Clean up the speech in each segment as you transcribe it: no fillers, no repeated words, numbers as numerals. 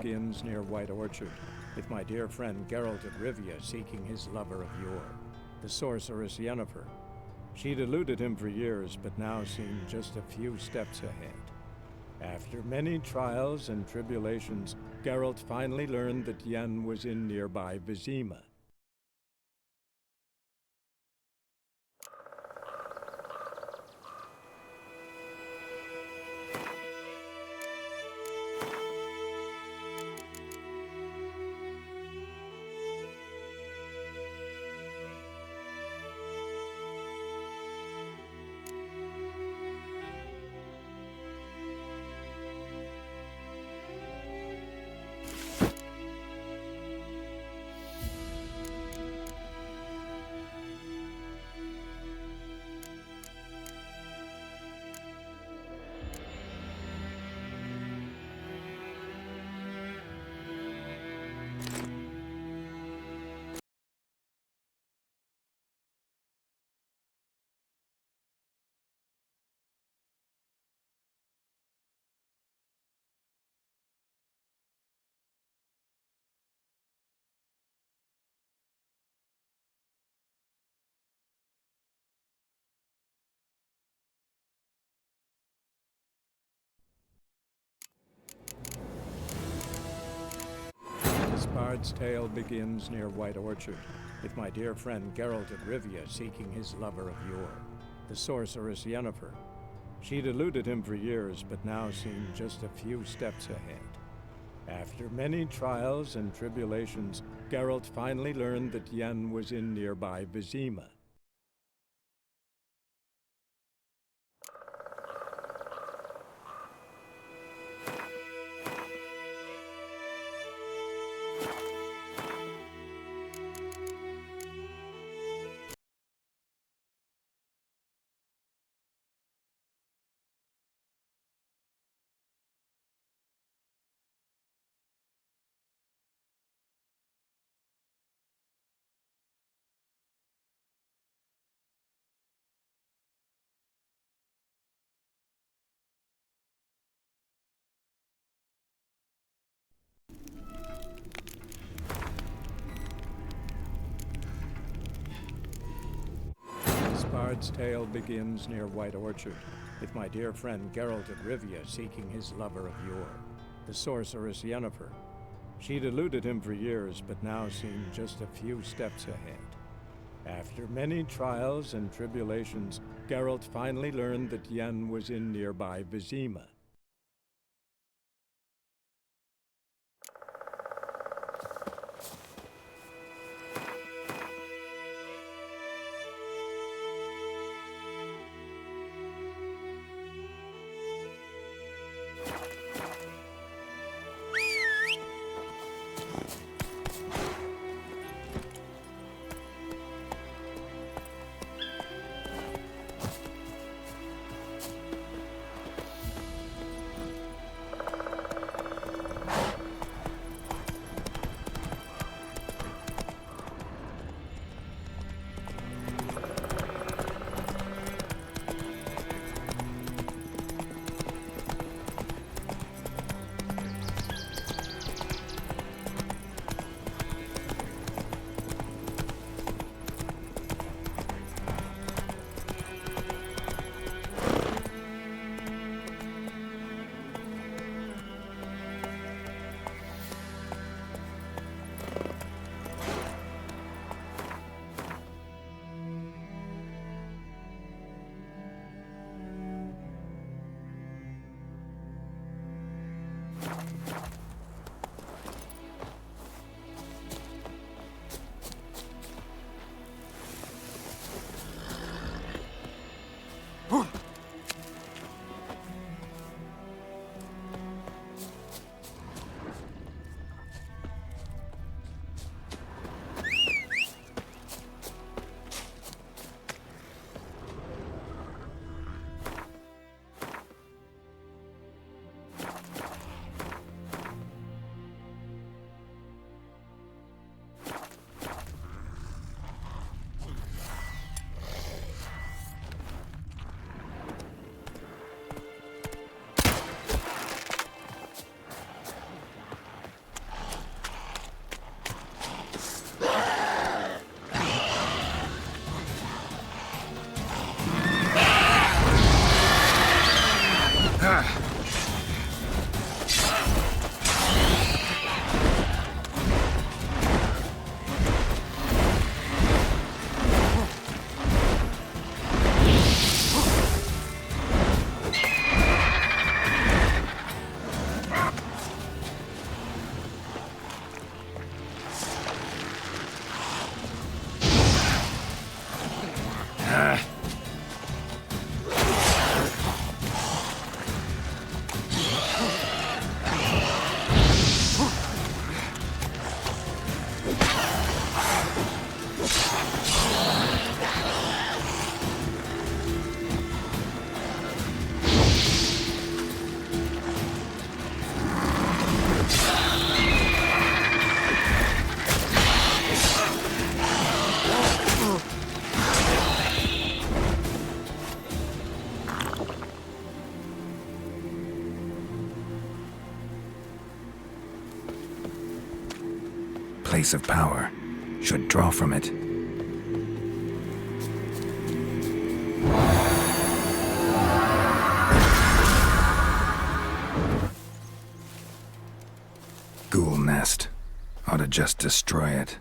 begins near White Orchard, with my dear friend Geralt of Rivia seeking his lover of yore, the sorceress Yennefer. She'd eluded him for years, but now seemed just a few steps ahead. After many trials and tribulations, Geralt finally learned that Yen was in nearby Vizima. This bard's tale begins near White Orchard, with my dear friend Geralt of Rivia seeking his lover of yore, the sorceress Yennefer. She'd eluded him for years, but now seemed just a few steps ahead. After many trials and tribulations, Geralt finally learned that Yen was in nearby Vizima. This bard's tale begins near White Orchard, with my dear friend Geralt of Rivia seeking his lover of yore, the sorceress Yennefer. She'd eluded him for years, but now seemed just a few steps ahead. After many trials and tribulations, Geralt finally learned that Yen was in nearby Vizima. place of power should draw from it. Ghoul nest. Ought to just destroy it.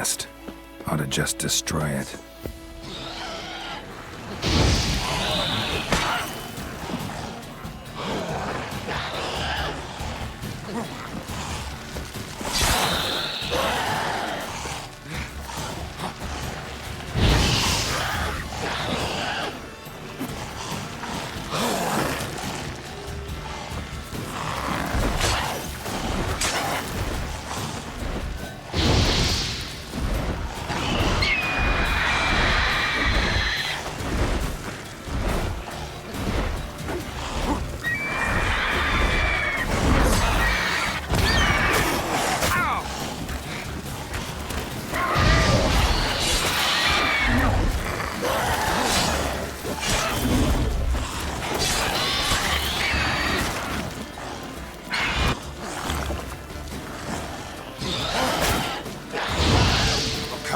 nest. Ought to just destroy it.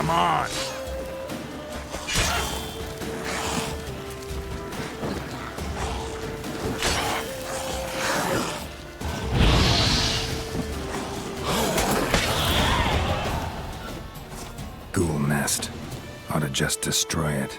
Come on! Ghoul nest. Ought to just destroy it.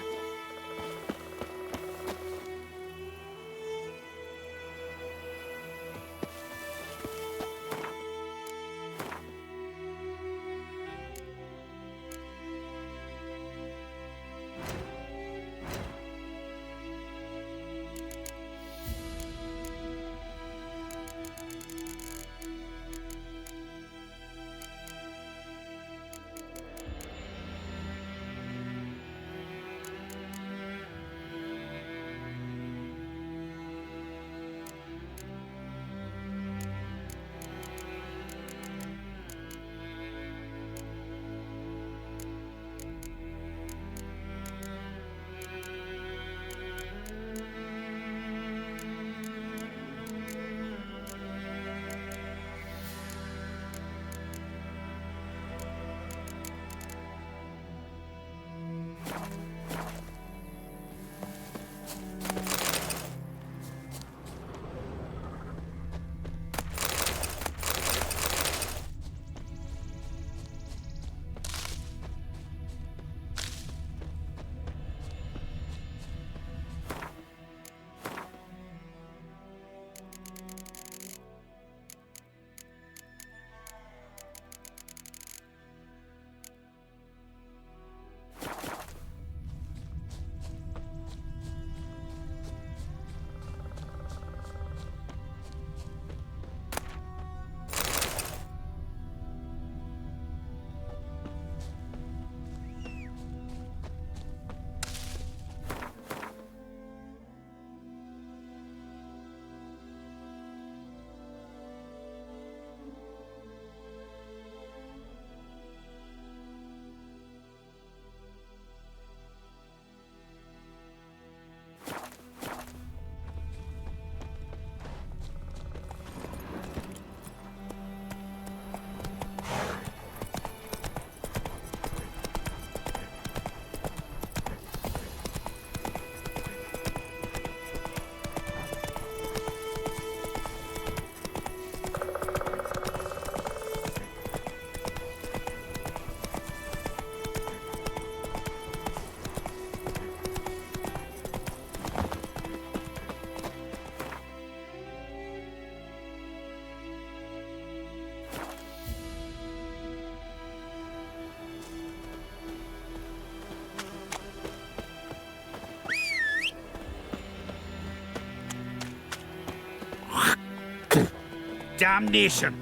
Damnation!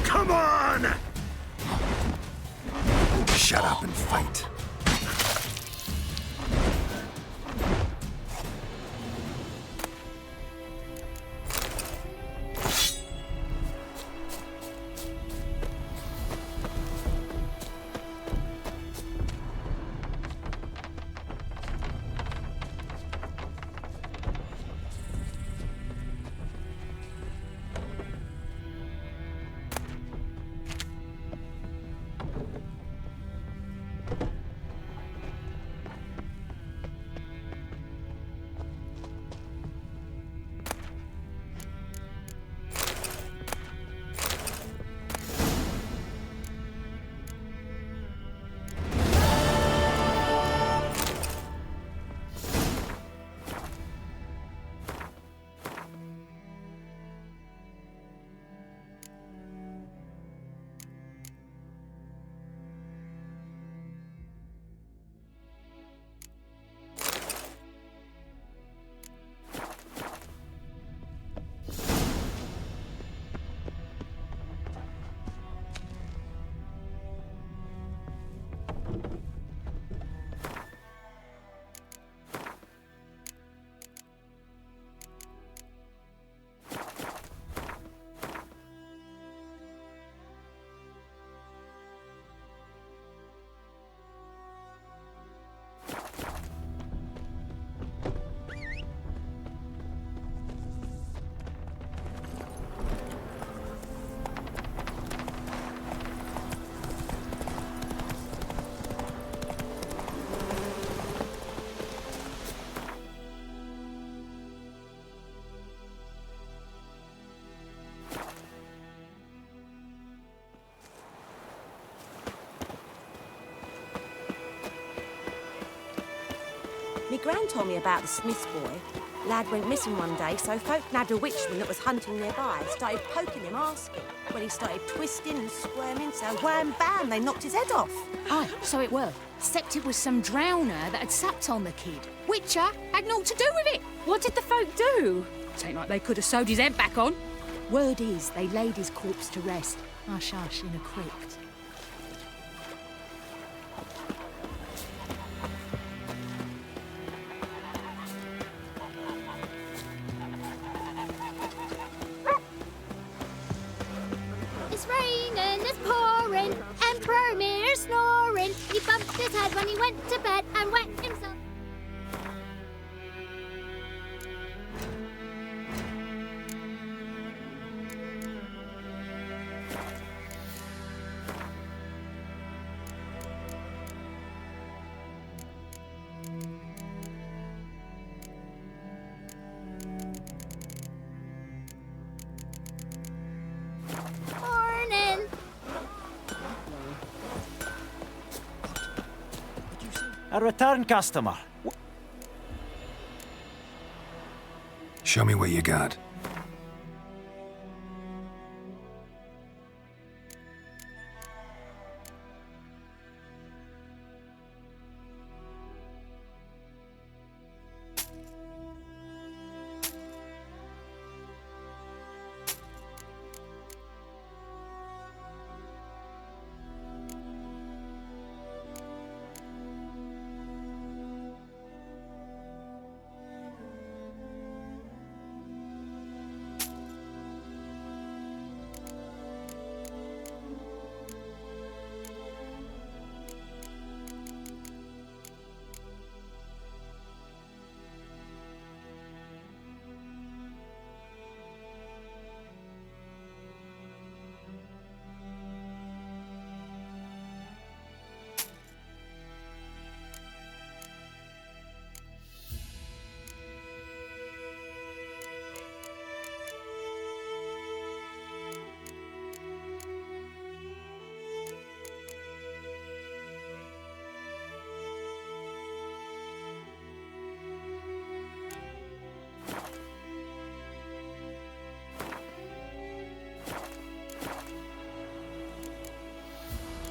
Come on! Shut up and fight. Gran told me about the Smith's boy. Lad went missing one day, so folk nabbed a witchman that was hunting nearby. Started poking him, asking. Well, he started twisting and squirming, so wham bam, they knocked his head off. Aye, so it were. Except it was some drowner that had sapped on the kid. Witcher had naught to do with it. What did the folk do? Tain't like they could have sewed his head back on. Word is, they laid his corpse to rest, hush-hush, in a crypt. It's raining, it's pouring, Emperor Mir snoring. He bumped his head when he went to bed and wet himself. Morning. A return customer. Show me what you got.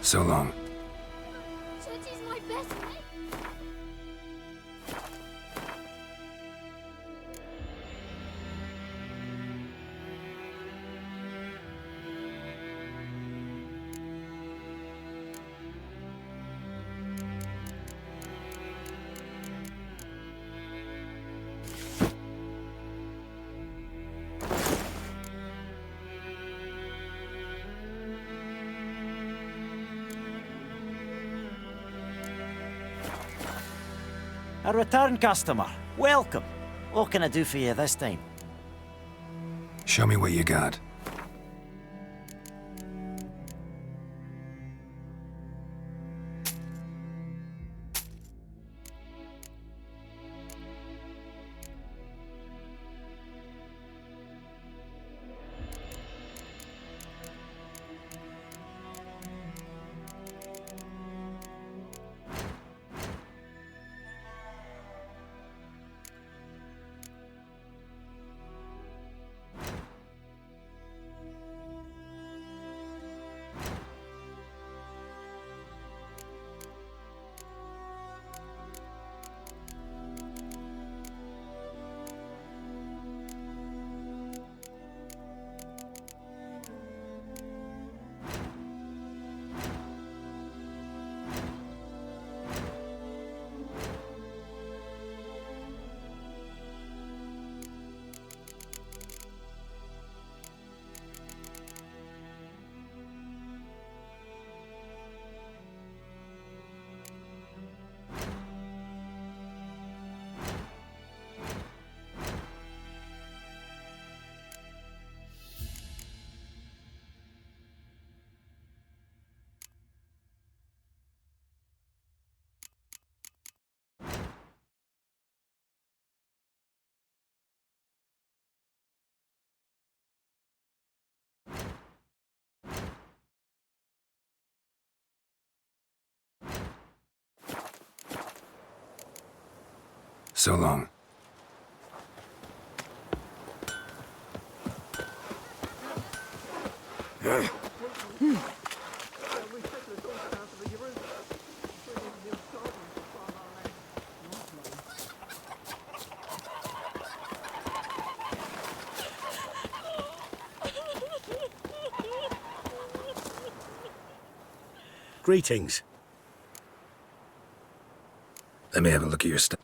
So long. Churchy's my best mate. A return customer. Welcome. What can I do for you this time? Show me what you got. So long. Greetings. Let me have a look at your stuff.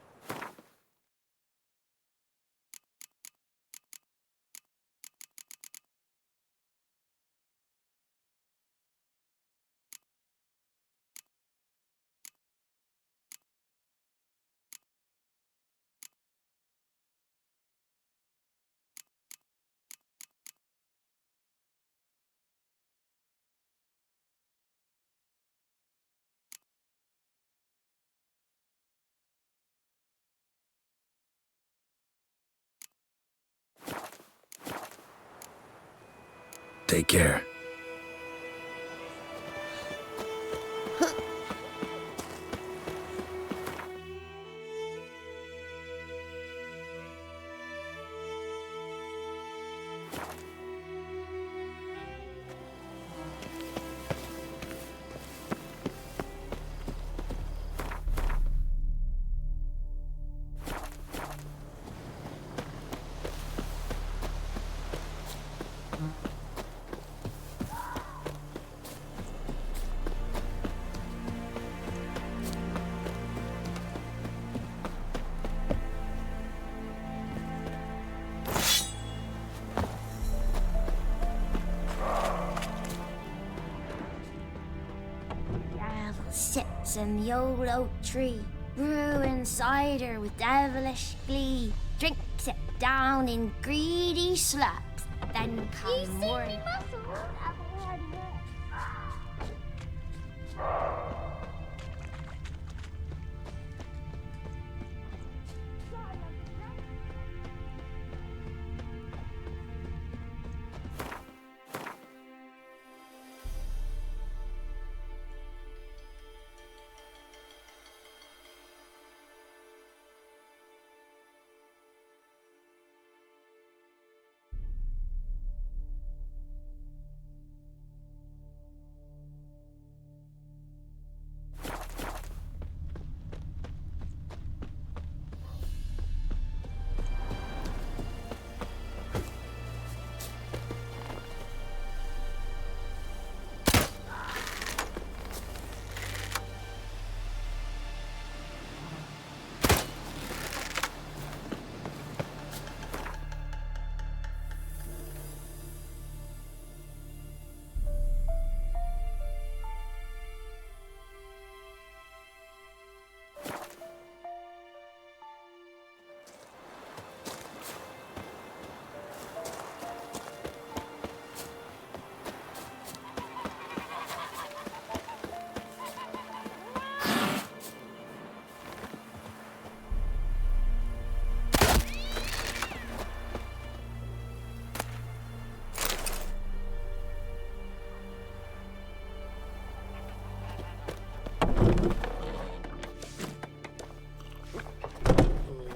Take care. Sits in the old oak tree, brewing cider with devilish glee. Drinks it down in greedy slurps, then come morning.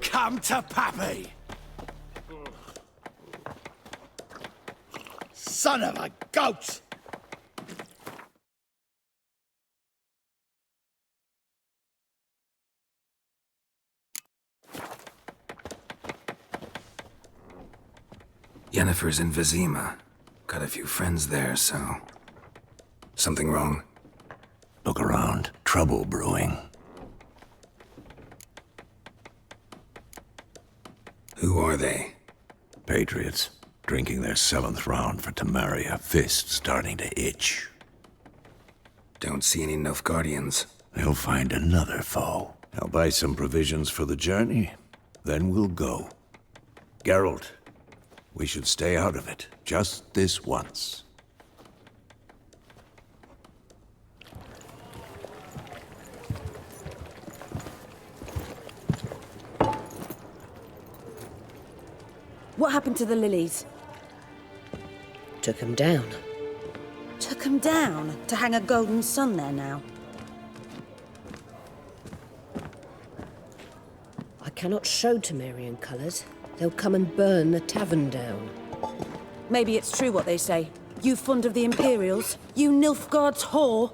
Come to Pappy! Son of a goat! Yennefer's in Vizima. Got a few friends there, so... Something wrong? Look around. Trouble brewing. Who are they? Patriots. Drinking their 7th round for Temeria. Fist starting to itch. Don't see any Nilfgaardians. They'll find another foe. I'll buy some provisions for the journey. Then we'll go. Geralt, we should stay out of it. Just this once. What happened to the lilies? Took him down. Took 'em down to hang a golden sun there now. I cannot show Temerian colours, they'll come and burn the tavern down. Maybe it's true what they say. You fond of the Imperials? You Nilfgaard's whore?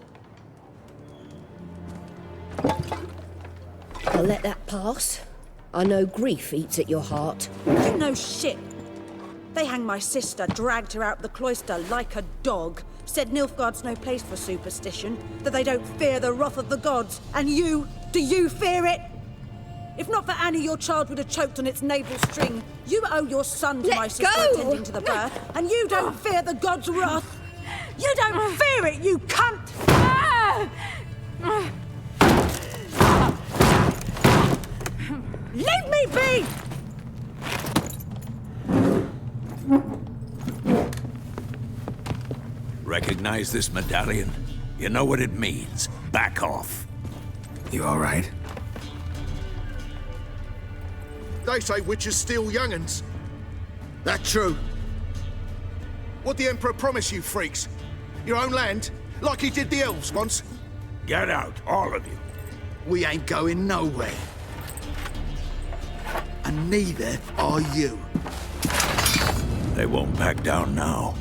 I'll let that pass. I know grief eats at your heart. You know shit. They hanged my sister, dragged her out the cloister like a dog, said Nilfgaard's no place for superstition, that they don't fear the wrath of the gods. And you, do you fear it? If not for Annie, your child would have choked on its navel string. You owe your son to Let my sister go! attending to the birth, and you don't fear the gods' wrath. You don't fear it, you cunt! Leave me be! Recognize this medallion? You know what it means. Back off. You all right? They say witches steal young'uns. That true? What the Emperor promise you, freaks? Your own land? Like he did the elves once? Get out, all of you. We ain't going nowhere. And neither are you. They won't back down now.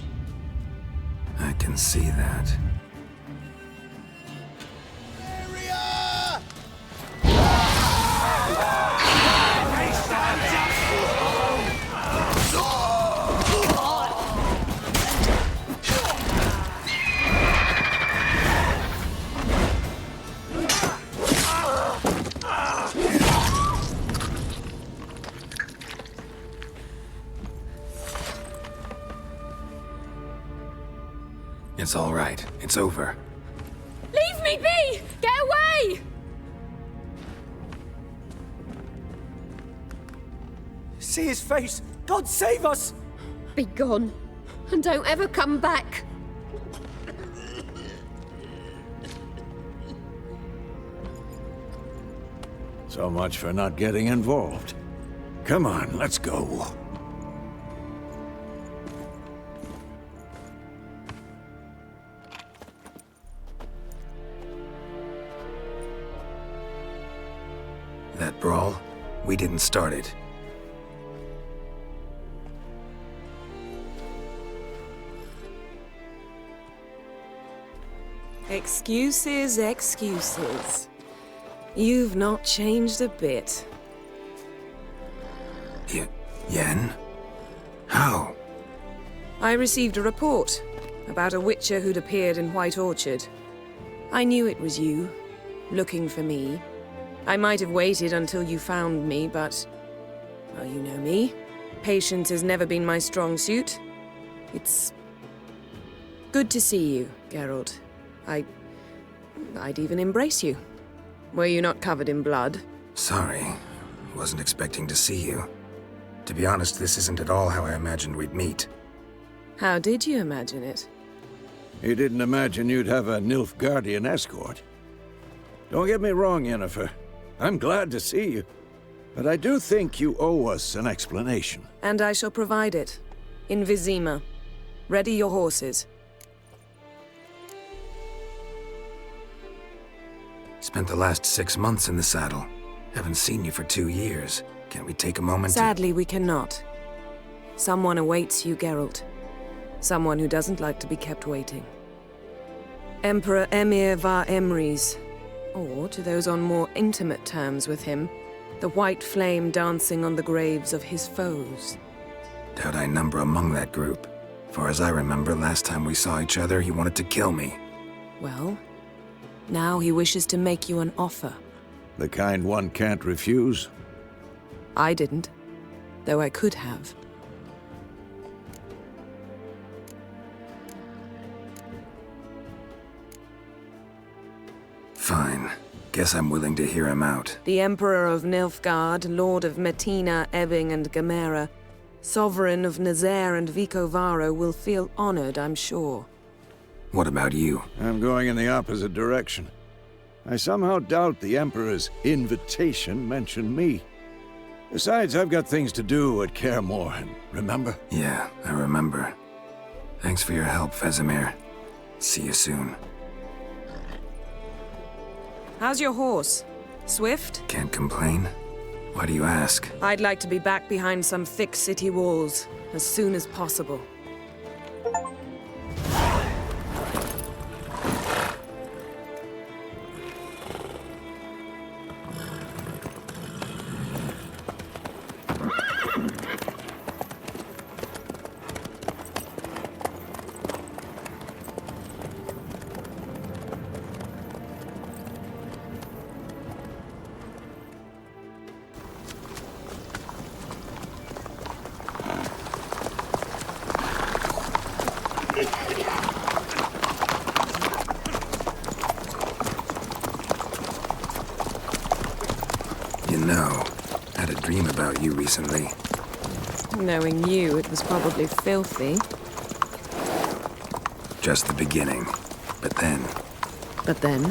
I can see that. It's all right. It's over. Leave me be! Get away! See his face! God save us! Be gone, and don't ever come back. So much for not getting involved. Come on, let's go. That brawl, we didn't start it. Excuses, excuses. You've not changed a bit. Yen? How? I received a report about a witcher who'd appeared in White Orchard. I knew it was you, looking for me. I might have waited until you found me, but... well, you know me. Patience has never been my strong suit. It's... good to see you, Geralt. I'd even embrace you. Were you not covered in blood? Sorry. Wasn't expecting to see you. To be honest, this isn't at all how I imagined we'd meet. How did you imagine it? You didn't imagine you'd have a Nilfgaardian escort. Don't get me wrong, Yennefer. I'm glad to see you. But I do think you owe us an explanation. And I shall provide it. In Vizima. Ready your horses. Spent the last 6 months in the saddle. Haven't seen you for 2 years. Can't we take a moment Sadly, we cannot. Someone awaits you, Geralt. Someone who doesn't like to be kept waiting. Emperor Emir var Emrys. Or, to those on more intimate terms with him, the white flame dancing on the graves of his foes. Doubt I number among that group. Far as I remember, last time we saw each other, he wanted to kill me. Well, now he wishes to make you an offer. The kind one can't refuse. I didn't, though I could have. Fine. Guess I'm willing to hear him out. The Emperor of Nilfgaard, Lord of Metina, Ebbing and Gamera, Sovereign of Nazaire and Vicovaro will feel honored, I'm sure. What about you? I'm going in the opposite direction. I somehow doubt the Emperor's invitation mentioned me. Besides, I've got things to do at Kaer Morhen, remember? Yeah, I remember. Thanks for your help, Vesemir. See you soon. How's your horse? Swift? Can't complain. Why do you ask? I'd like to be back behind some thick city walls as soon as possible. You know, I had a dream about you recently. Knowing you, it was probably filthy. Just the beginning. But then... But then?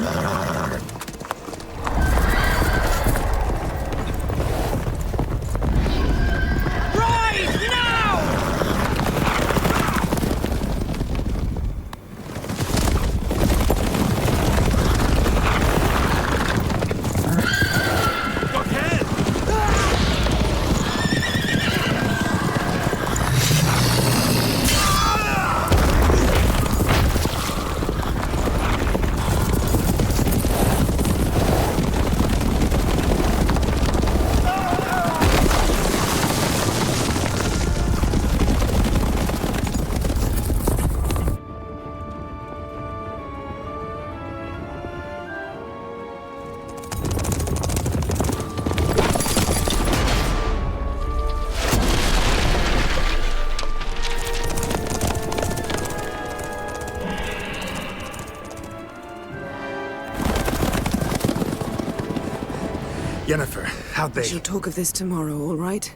Yennefer, how'd they... We shall talk of this tomorrow, all right?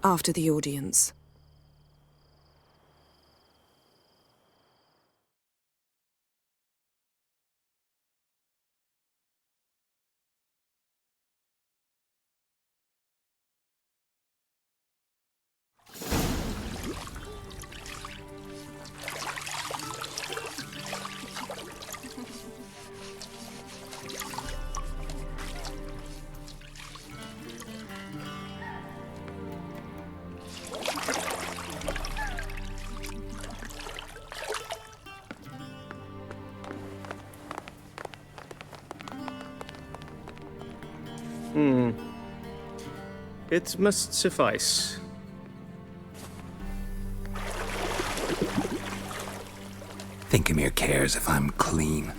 After the audience. It must suffice. Thinkamere cares if I'm clean.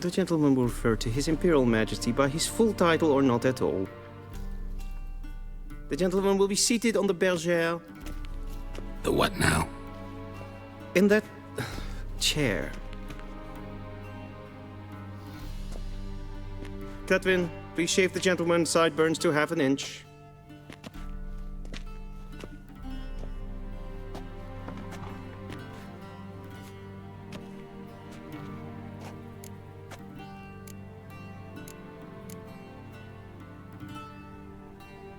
The gentleman will refer to His Imperial Majesty by his full title or not at all. The gentleman will be seated on the bergère. The what now? In that... chair. Catwin, please shave the gentleman's sideburns to half an inch.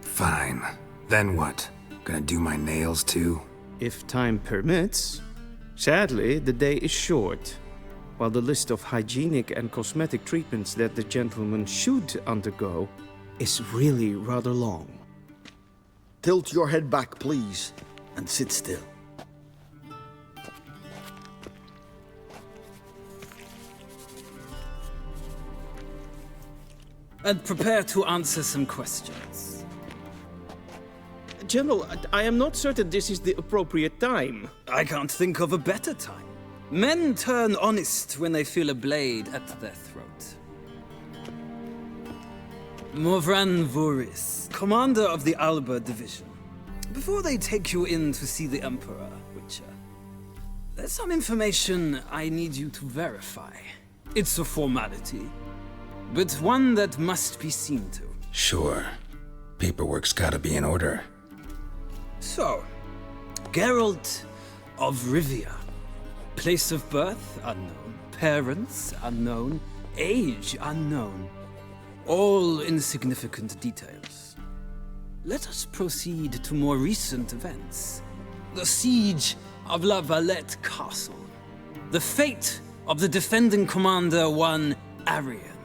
Fine. Then what? Gonna do my nails too? If time permits. Sadly, the day is short. While the list of hygienic and cosmetic treatments that the gentleman should undergo is really rather long. Tilt your head back, please, and sit still. And prepare to answer some questions. General, I am not certain this is the appropriate time. I can't think of a better time. Men turn honest when they feel a blade at their throat. Morvran Voorhis, commander of the Alba Division. Before they take you in to see the Emperor, Witcher, there's some information I need you to verify. It's a formality, but one that must be seen to. Sure. Paperwork's gotta be in order. So, Geralt of Rivia. Place of birth, unknown. Parents, unknown. Age, unknown. All insignificant details. Let us proceed to more recent events. The siege of La Valette Castle. The fate of the defending commander, one Arian.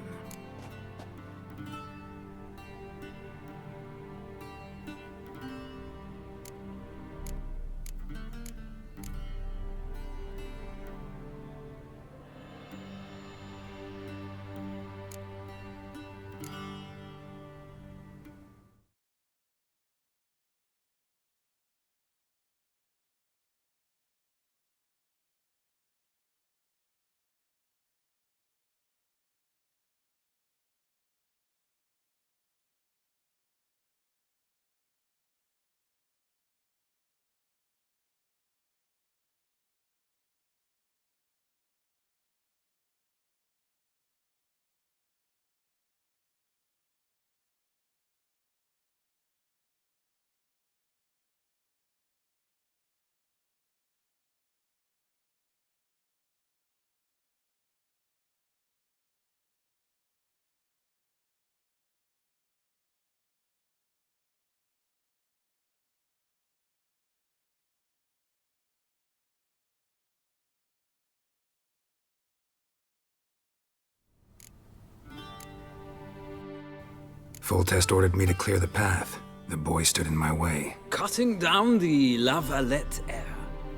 Foltest ordered me to clear the path. The boy stood in my way. Cutting down the La Valette heir.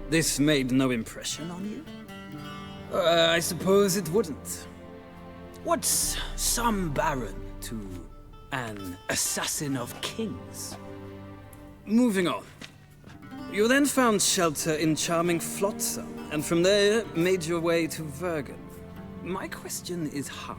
This made no impression on you? I suppose it wouldn't. What's some baron to an assassin of kings? Moving on. You then found shelter in charming Flotsam, and from there made your way to Vergen. My question is how?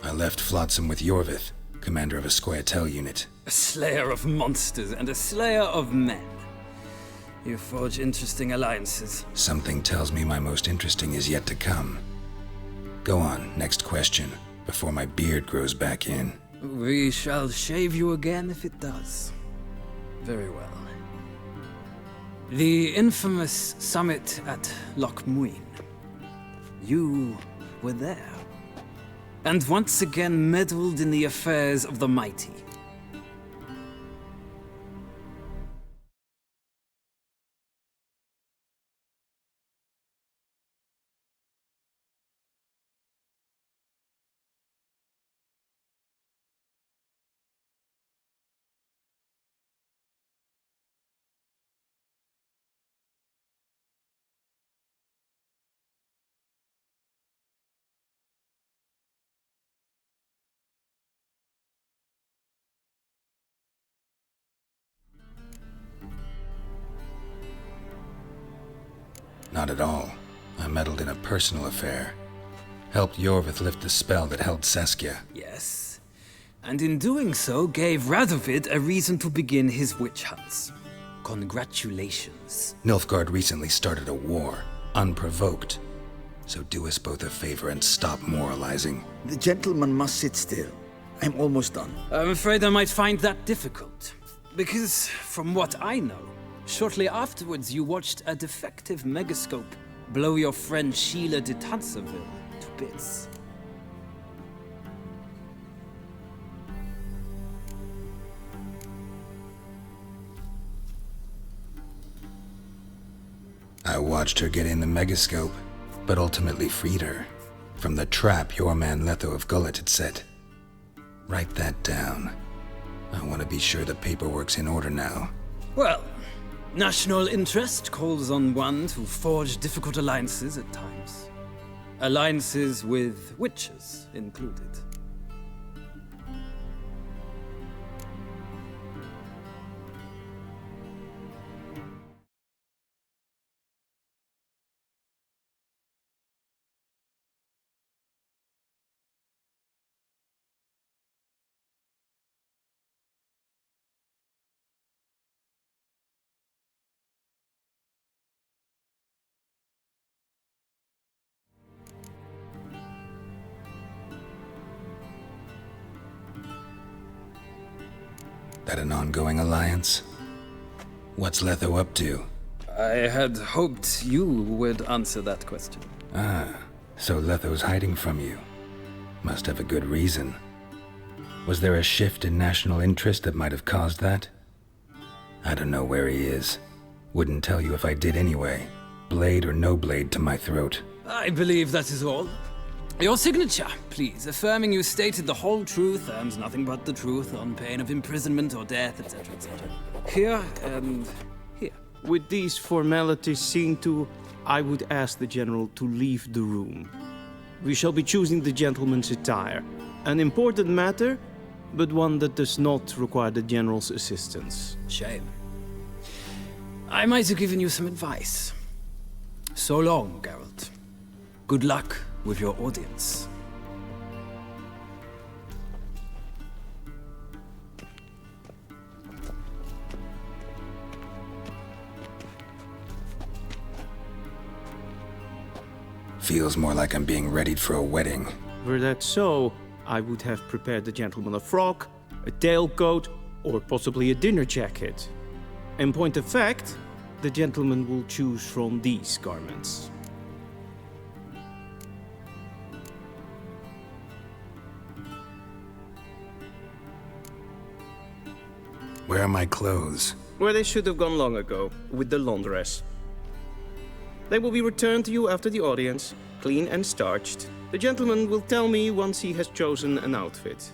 I left Flotsam with Yorvith, commander of a Scoia'tael unit. A slayer of monsters and a slayer of men. You forge interesting alliances. Something tells me my most interesting is yet to come. Go on, next question, before my beard grows back in. We shall shave you again if it does. Very well. The infamous summit at Loch Muin. You were there. And once again meddled in the affairs of the mighty. Not at all. I meddled in a personal affair. Helped Yorvith lift the spell that held Saskia. Yes. And in doing so, gave Radovid a reason to begin his witch hunts. Congratulations. Nilfgaard recently started a war, unprovoked. So do us both a favor and stop moralizing. The gentleman must sit still. I'm almost done. I'm afraid I might find that difficult. Because, from what I know, shortly afterwards you watched a defective megascope blow your friend Sheila de Tanserville to bits. I watched her get in the megascope, but ultimately freed her from the trap your man Letho of Gullet had set. Write that down. I want to be sure the paperwork's in order now. Well, national interest calls on one to forge difficult alliances at times. Alliances with witches included. That an ongoing alliance? What's Letho up to? I had hoped you would answer that question. Ah, so Letho's hiding from you. Must have a good reason. Was there a shift in national interest that might have caused that? I don't know where he is. Wouldn't tell you if I did anyway. Blade or no blade to my throat. I believe that is all. Your signature, please, affirming you stated the whole truth and nothing but the truth on pain of imprisonment or death, etc., etc. Here and here. With these formalities seen to, I would ask the General to leave the room. We shall be choosing the gentleman's attire. An important matter, but one that does not require the General's assistance. Shame. I might have given you some advice. So long, Geralt. Good luck with your audience. Feels more like I'm being readied for a wedding. Were that so, I would have prepared the gentleman a frock, a tailcoat, or possibly a dinner jacket. In point of fact, the gentleman will choose from these garments. Where are my clothes? Where they should have gone long ago, with the laundress. They will be returned to you after the audience, clean and starched. The gentleman will tell me once he has chosen an outfit.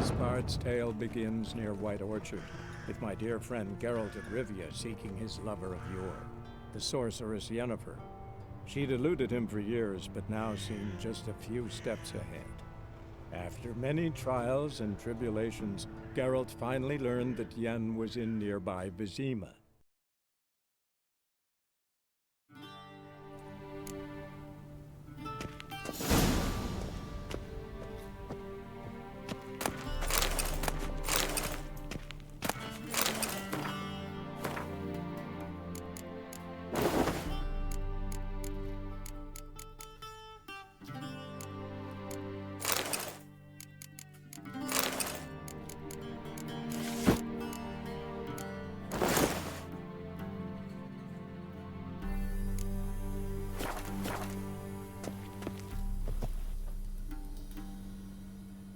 This bard's tale begins near White Orchard, with my dear friend Geralt of Rivia seeking his lover of yore, the sorceress Yennefer. She'd eluded him for years, but now seemed just a few steps ahead. After many trials and tribulations, Geralt finally learned that Yen was in nearby Vizima.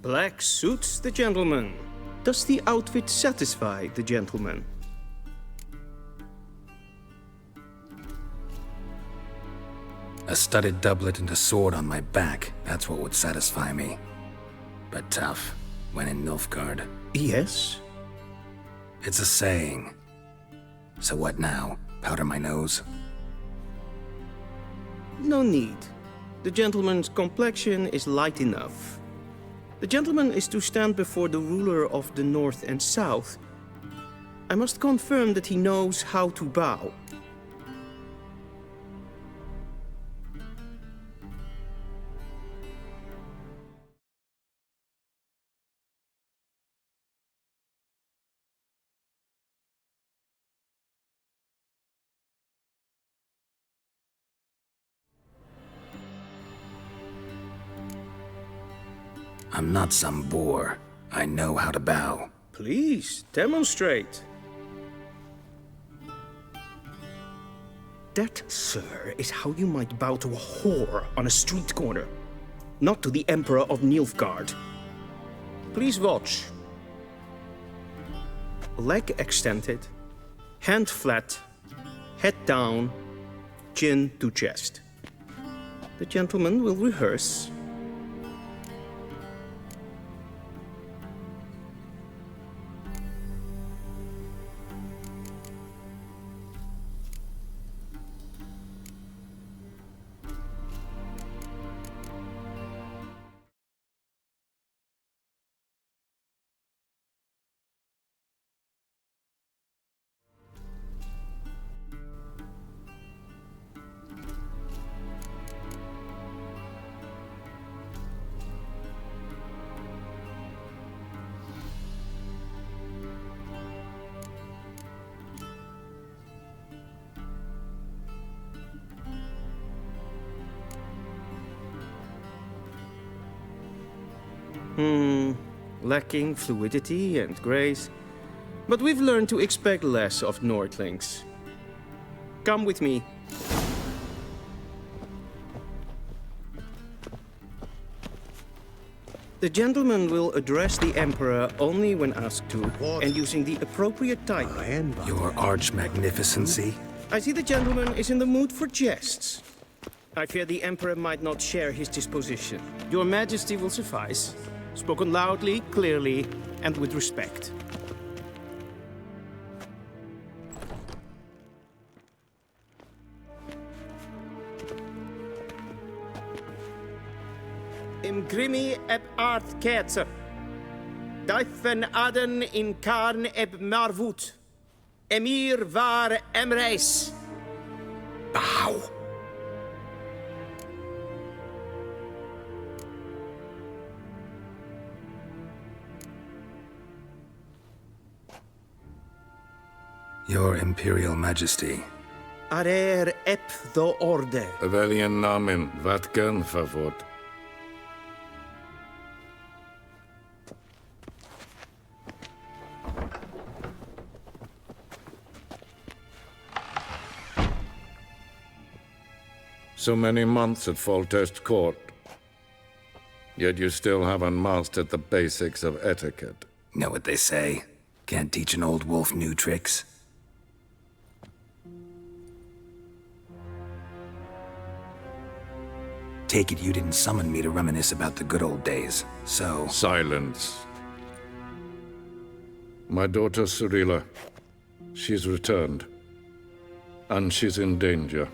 Black suits the gentleman. Does the outfit satisfy the gentleman? A studded doublet and a sword on my back, that's what would satisfy me. But tough, when in Nilfgaard. Yes? It's a saying. So what now? Powder my nose? No need. The gentleman's complexion is light enough. The gentleman is to stand before the ruler of the North and South. I must confirm that he knows how to bow. I'm not some boor. I know how to bow. Please, demonstrate. That, sir, is how you might bow to a whore on a street corner. not to the Emperor of Nilfgaard. Please watch. Leg extended, hand flat, head down, chin to chest. The gentleman will rehearse. Lacking fluidity and grace, but we've learned to expect less of Nordlings. Come with me. The gentleman will address the Emperor only when asked to, and using the appropriate title. Your Arch-Magnificency? I see the gentleman is in the mood for jests. I fear the Emperor might not share his disposition. Your Majesty will suffice. Spoken loudly, clearly, and with respect. Im grimi eb art ketzer. Daifen aden in karn eb marvut. Emir var emreis. Bow. Your Imperial Majesty. Arer ep the orde. Weljen namen, wat kan favor? So many months at Foltest Court. Yet you still haven't mastered the basics of etiquette. Know what they say? Can't teach an old wolf new tricks. Take it you didn't summon me to reminisce about the good old days, so... Silence. My daughter Cyrilla, she's returned. And she's in danger.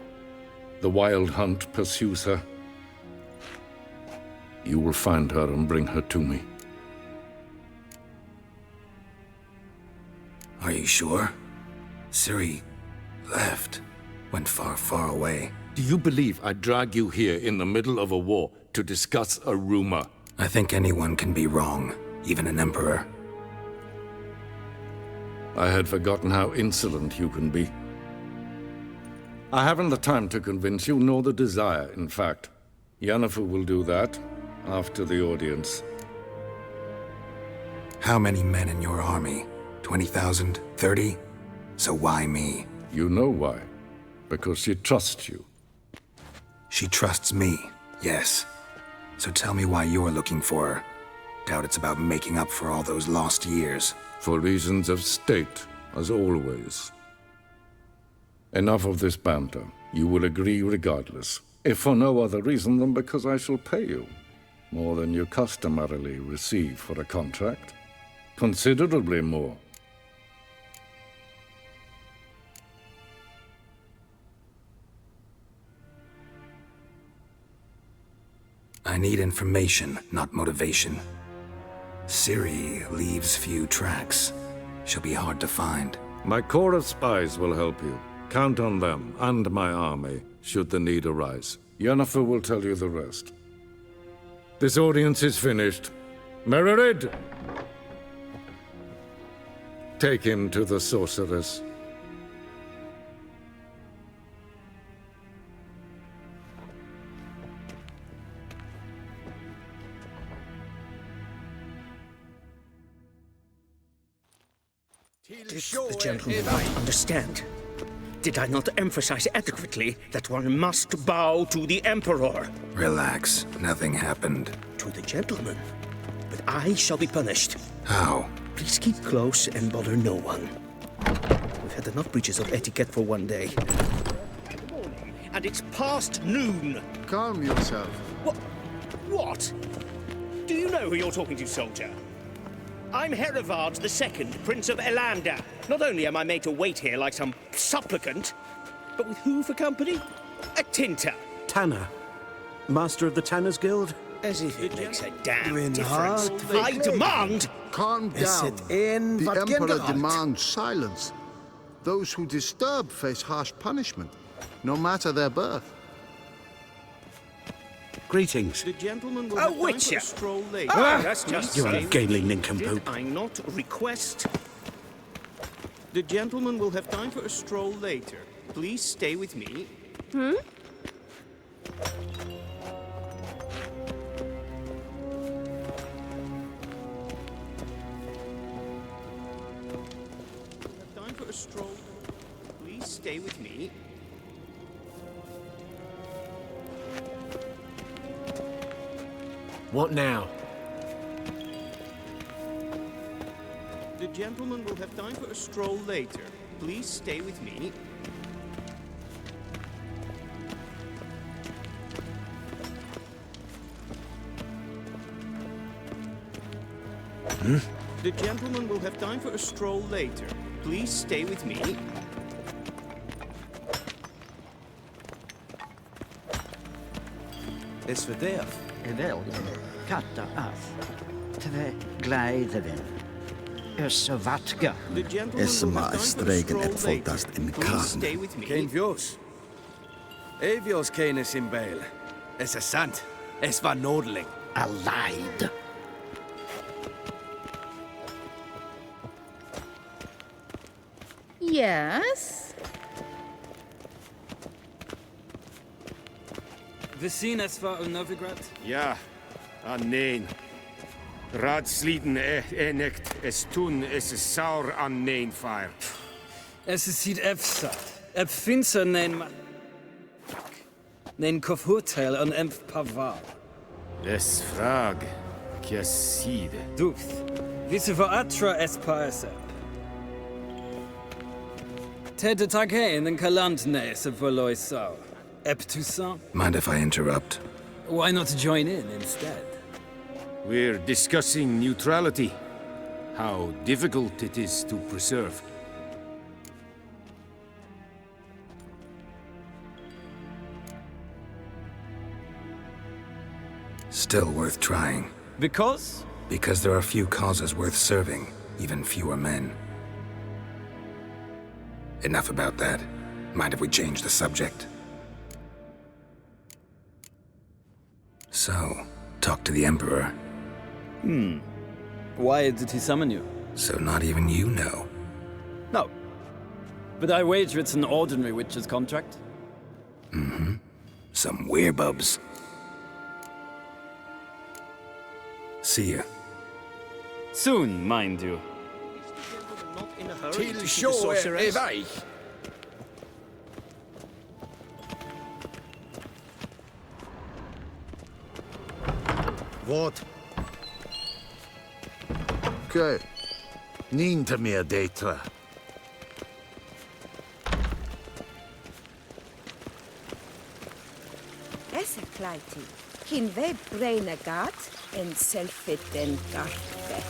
The Wild Hunt pursues her. You will find her and bring her to me. Are you sure? Ciri left. Went far, far away. Do you believe I'd drag you here in the middle of a war to discuss a rumor? I think anyone can be wrong, even an emperor. I had forgotten how insolent you can be. I haven't the time to convince you, nor the desire, in fact. Yennefer will do that after the audience. How many men in your army? 20,000? 30? So why me? You know why. Because she trusts you. She trusts me, yes. So tell me why you're looking for her. Doubt it's about making up for all those lost years. For reasons of state, as always. Enough of this banter. You will agree regardless. If for no other reason than because I shall pay you. More than you customarily receive for a contract. Considerably more. I need information, not motivation. Ciri leaves few tracks. She'll be hard to find. My corps of spies will help you. Count on them, and my army, should the need arise. Yennefer will tell you the rest. This audience is finished. Mererid! Take him to the sorceress. Did the gentleman not understand? Did I not emphasize adequately that one must bow to the Emperor? Relax. Nothing happened. To the gentleman. But I shall be punished. How? Please keep close and bother no one. We've had enough breaches of etiquette for one day. Good morning, and it's past noon. Calm yourself. What? Do you know who you're talking to, soldier? I'm Herivard II, Prince of Elander. Not only am I made to wait here like some supplicant, but with who for company? A tinter. Tanner. Master of the Tanners Guild? As if it makes a damn difference. I demand... Calm down. The Emperor demands silence. Those who disturb face harsh punishment, no matter their birth. Greetings. The gentleman will have time for a stroll later. That's just You're ungainly nincompoop. Did I not request? The gentleman will have time for a stroll later. Please stay with me. Time for a stroll. Please stay with me. What now? The gentleman will have time for a stroll later. Please stay with me. The gentleman will have time for a stroll later. Please stay with me. Is for death. Wel, katta af. Tve gleideren. Ussevatka. Esma streken et voltast in kragen. Geen vjoos. Evjoos kenes in Bale. Es is sant. Es var nodeling. Allied. Yes? We zien es war in Novigrad? Ja, neen. Raadsliden enekt es tun es saur an neen fire. Es is hier efsat. Ep finser nein man. Nein kofurteil an emf pavar. Les frag. Kiaside. Duft. Wisse voor atra es paesep. Tede taghe in den kalant nese verloi sau. Ep Toussaint? Mind if I interrupt? Why not join in instead? We're discussing neutrality. How difficult it is to preserve. Still worth trying. Because? Because there are few causes worth serving, even fewer men. Enough about that. Mind if we change the subject? So, talk to the Emperor. Why did he summon you? So not even you know. No. But I wager it's an ordinary witch's contract. Mm-hmm. Some werebubs. See ya. Soon, mind you. Not in a hurry Till to see the shore sorceress. evaj. What? Okay. Niet meer data. Essa klaiti. Kin ve braina gat en selfit den garfe.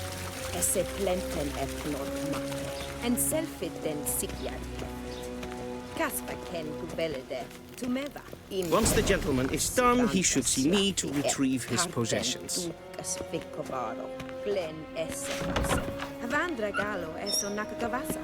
Esse plenten eplod matte. En selfit den sikjan. Kaspa ken gubelede. Tumeva. Once the gentleman is done, he should see me to retrieve his possessions. Glen esse basa. Havandra galo eso nakakavasa.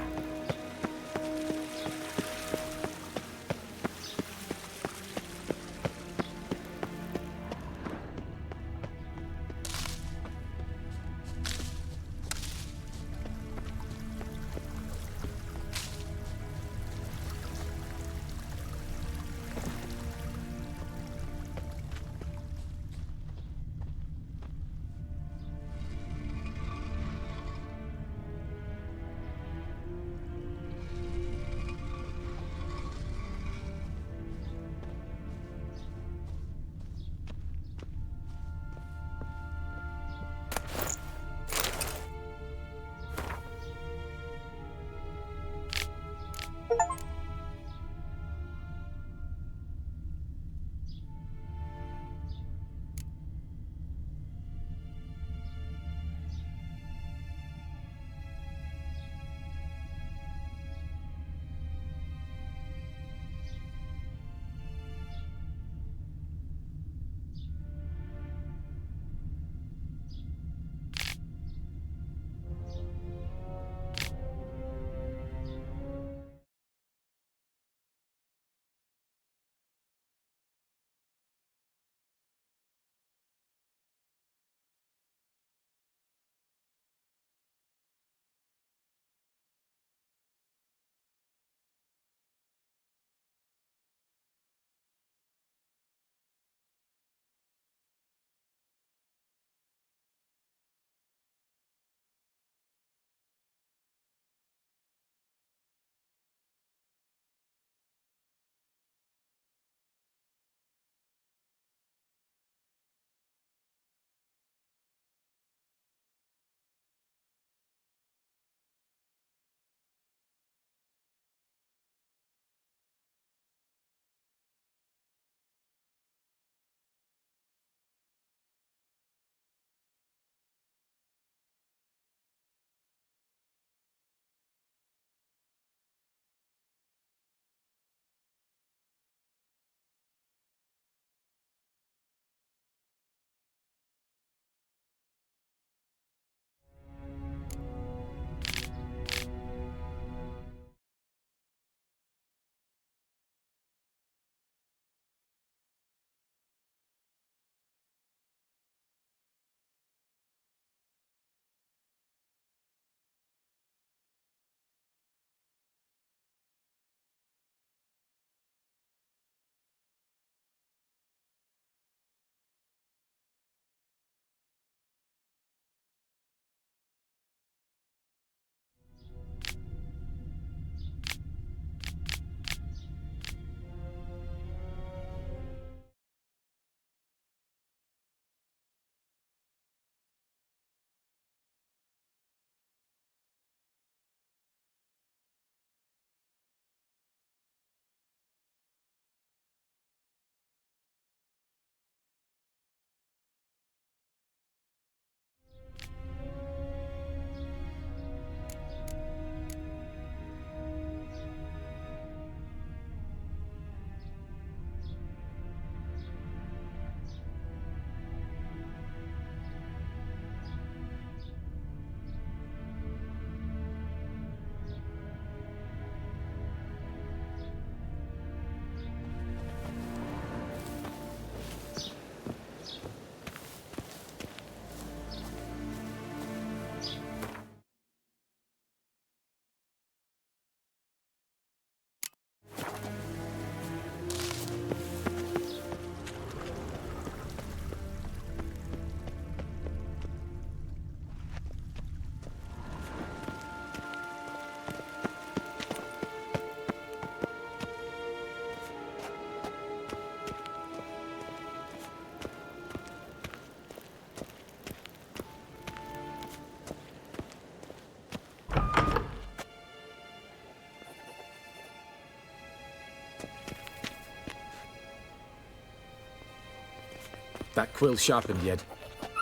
That quill sharpened yet?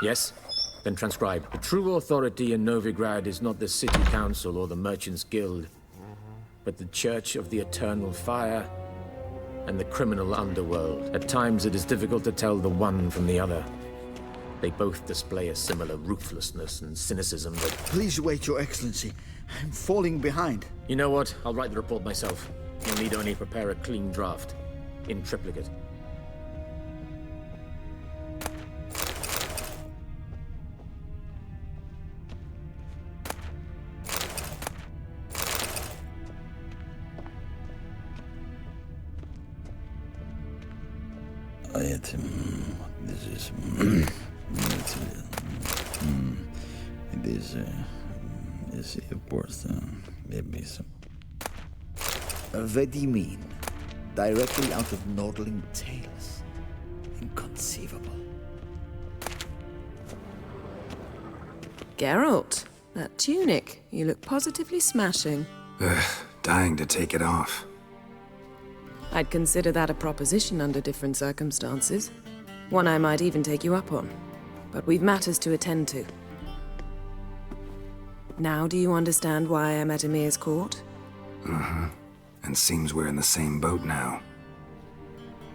Yes? Then transcribe. The true authority in Novigrad is not the city council or the merchants' guild, but the Church of the Eternal Fire and the criminal underworld. At times it is difficult to tell the one from the other. They both display a similar ruthlessness and cynicism that... Please wait, Your Excellency. I'm falling behind. You know what? I'll write the report myself. You'll need only prepare a clean draft. In triplicate. This is... It is, of course, maybe some... Vedimin, directly out of Nordling tales. Inconceivable. Geralt, that tunic. You look positively smashing. Ugh, dying to take it off. I'd consider that a proposition under different circumstances. One I might even take you up on. But we've matters to attend to. Now do you understand why I'm at Emir's court? Uh-huh. And seems we're in the same boat now.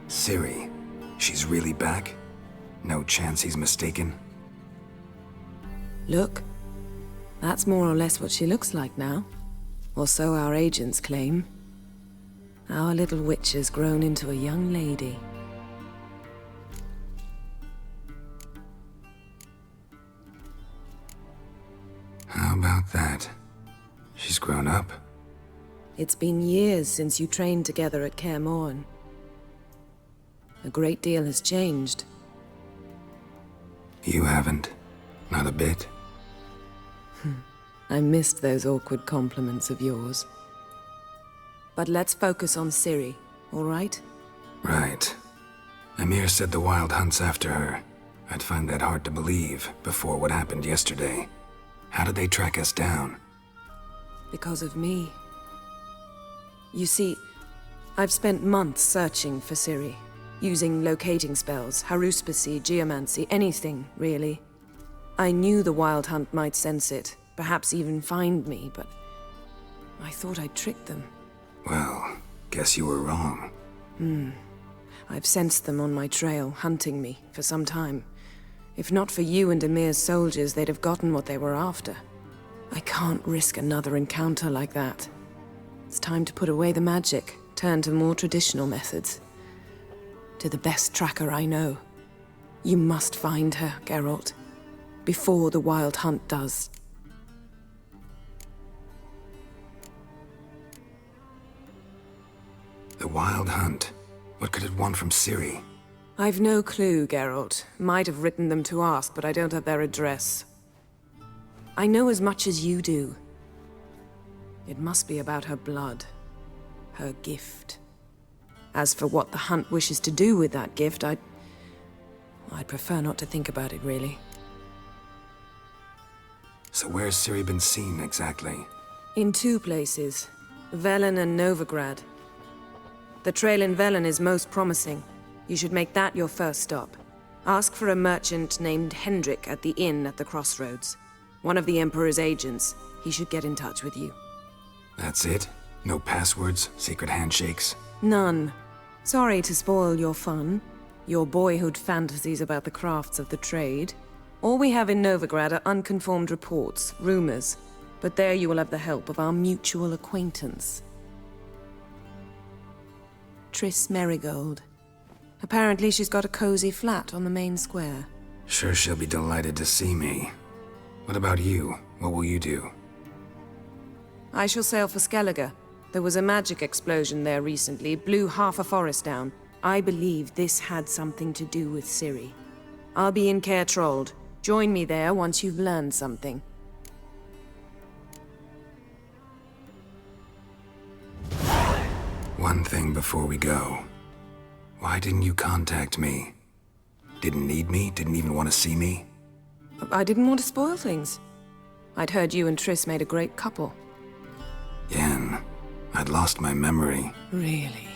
Ciri, she's really back? No chance he's mistaken? Look, that's more or less what she looks like now. Or so our agents claim. Our little witch has grown into a young lady. How about that? She's grown up? It's been years since you trained together at Kaer Morhen. A great deal has changed. You haven't. Not a bit. I missed those awkward compliments of yours. But let's focus on Ciri, all right? Right. Emir said the Wild Hunt's after her. I'd find that hard to believe before what happened yesterday. How did they track us down? Because of me. You see, I've spent months searching for Ciri, using locating spells, haruspicy, geomancy, anything, really. I knew the Wild Hunt might sense it, perhaps even find me, but I thought I'd tricked them. Well, guess you were wrong. I've sensed them on my trail, hunting me, for some time. If not for you and Emir's soldiers, they'd have gotten what they were after. I can't risk another encounter like that. It's time to put away the magic, turn to more traditional methods. To the best tracker I know. You must find her, Geralt. Before the Wild Hunt does. The Wild Hunt? What could it want from Ciri? I've no clue, Geralt. Might have written them to ask, but I don't have their address. I know as much as you do. It must be about her blood. Her gift. As for what the Hunt wishes to do with that gift, I'd prefer not to think about it, really. So where's Ciri been seen, exactly? In two places. Velen and Novigrad. The trail in Velen is most promising. You should make that your first stop. Ask for a merchant named Hendrik at the inn at the crossroads. One of the Emperor's agents. He should get in touch with you. That's it? No passwords, secret handshakes? None. Sorry to spoil your fun. Your boyhood fantasies about the crafts of the trade. All we have in Novigrad are unconfirmed reports, rumors. But there you will have the help of our mutual acquaintance. Triss Merigold. Apparently she's got a cozy flat on the main square. Sure she'll be delighted to see me. What about you? What will you do? I shall sail for Skellige. There was a magic explosion there recently, blew half a forest down. I believe this had something to do with Ciri. I'll be in Caer Trold. Join me there once you've learned something. One thing before we go. Why didn't you contact me? Didn't need me? Didn't even want to see me? I didn't want to spoil things. I'd heard you and Triss made a great couple. Yen, I'd lost my memory. Really?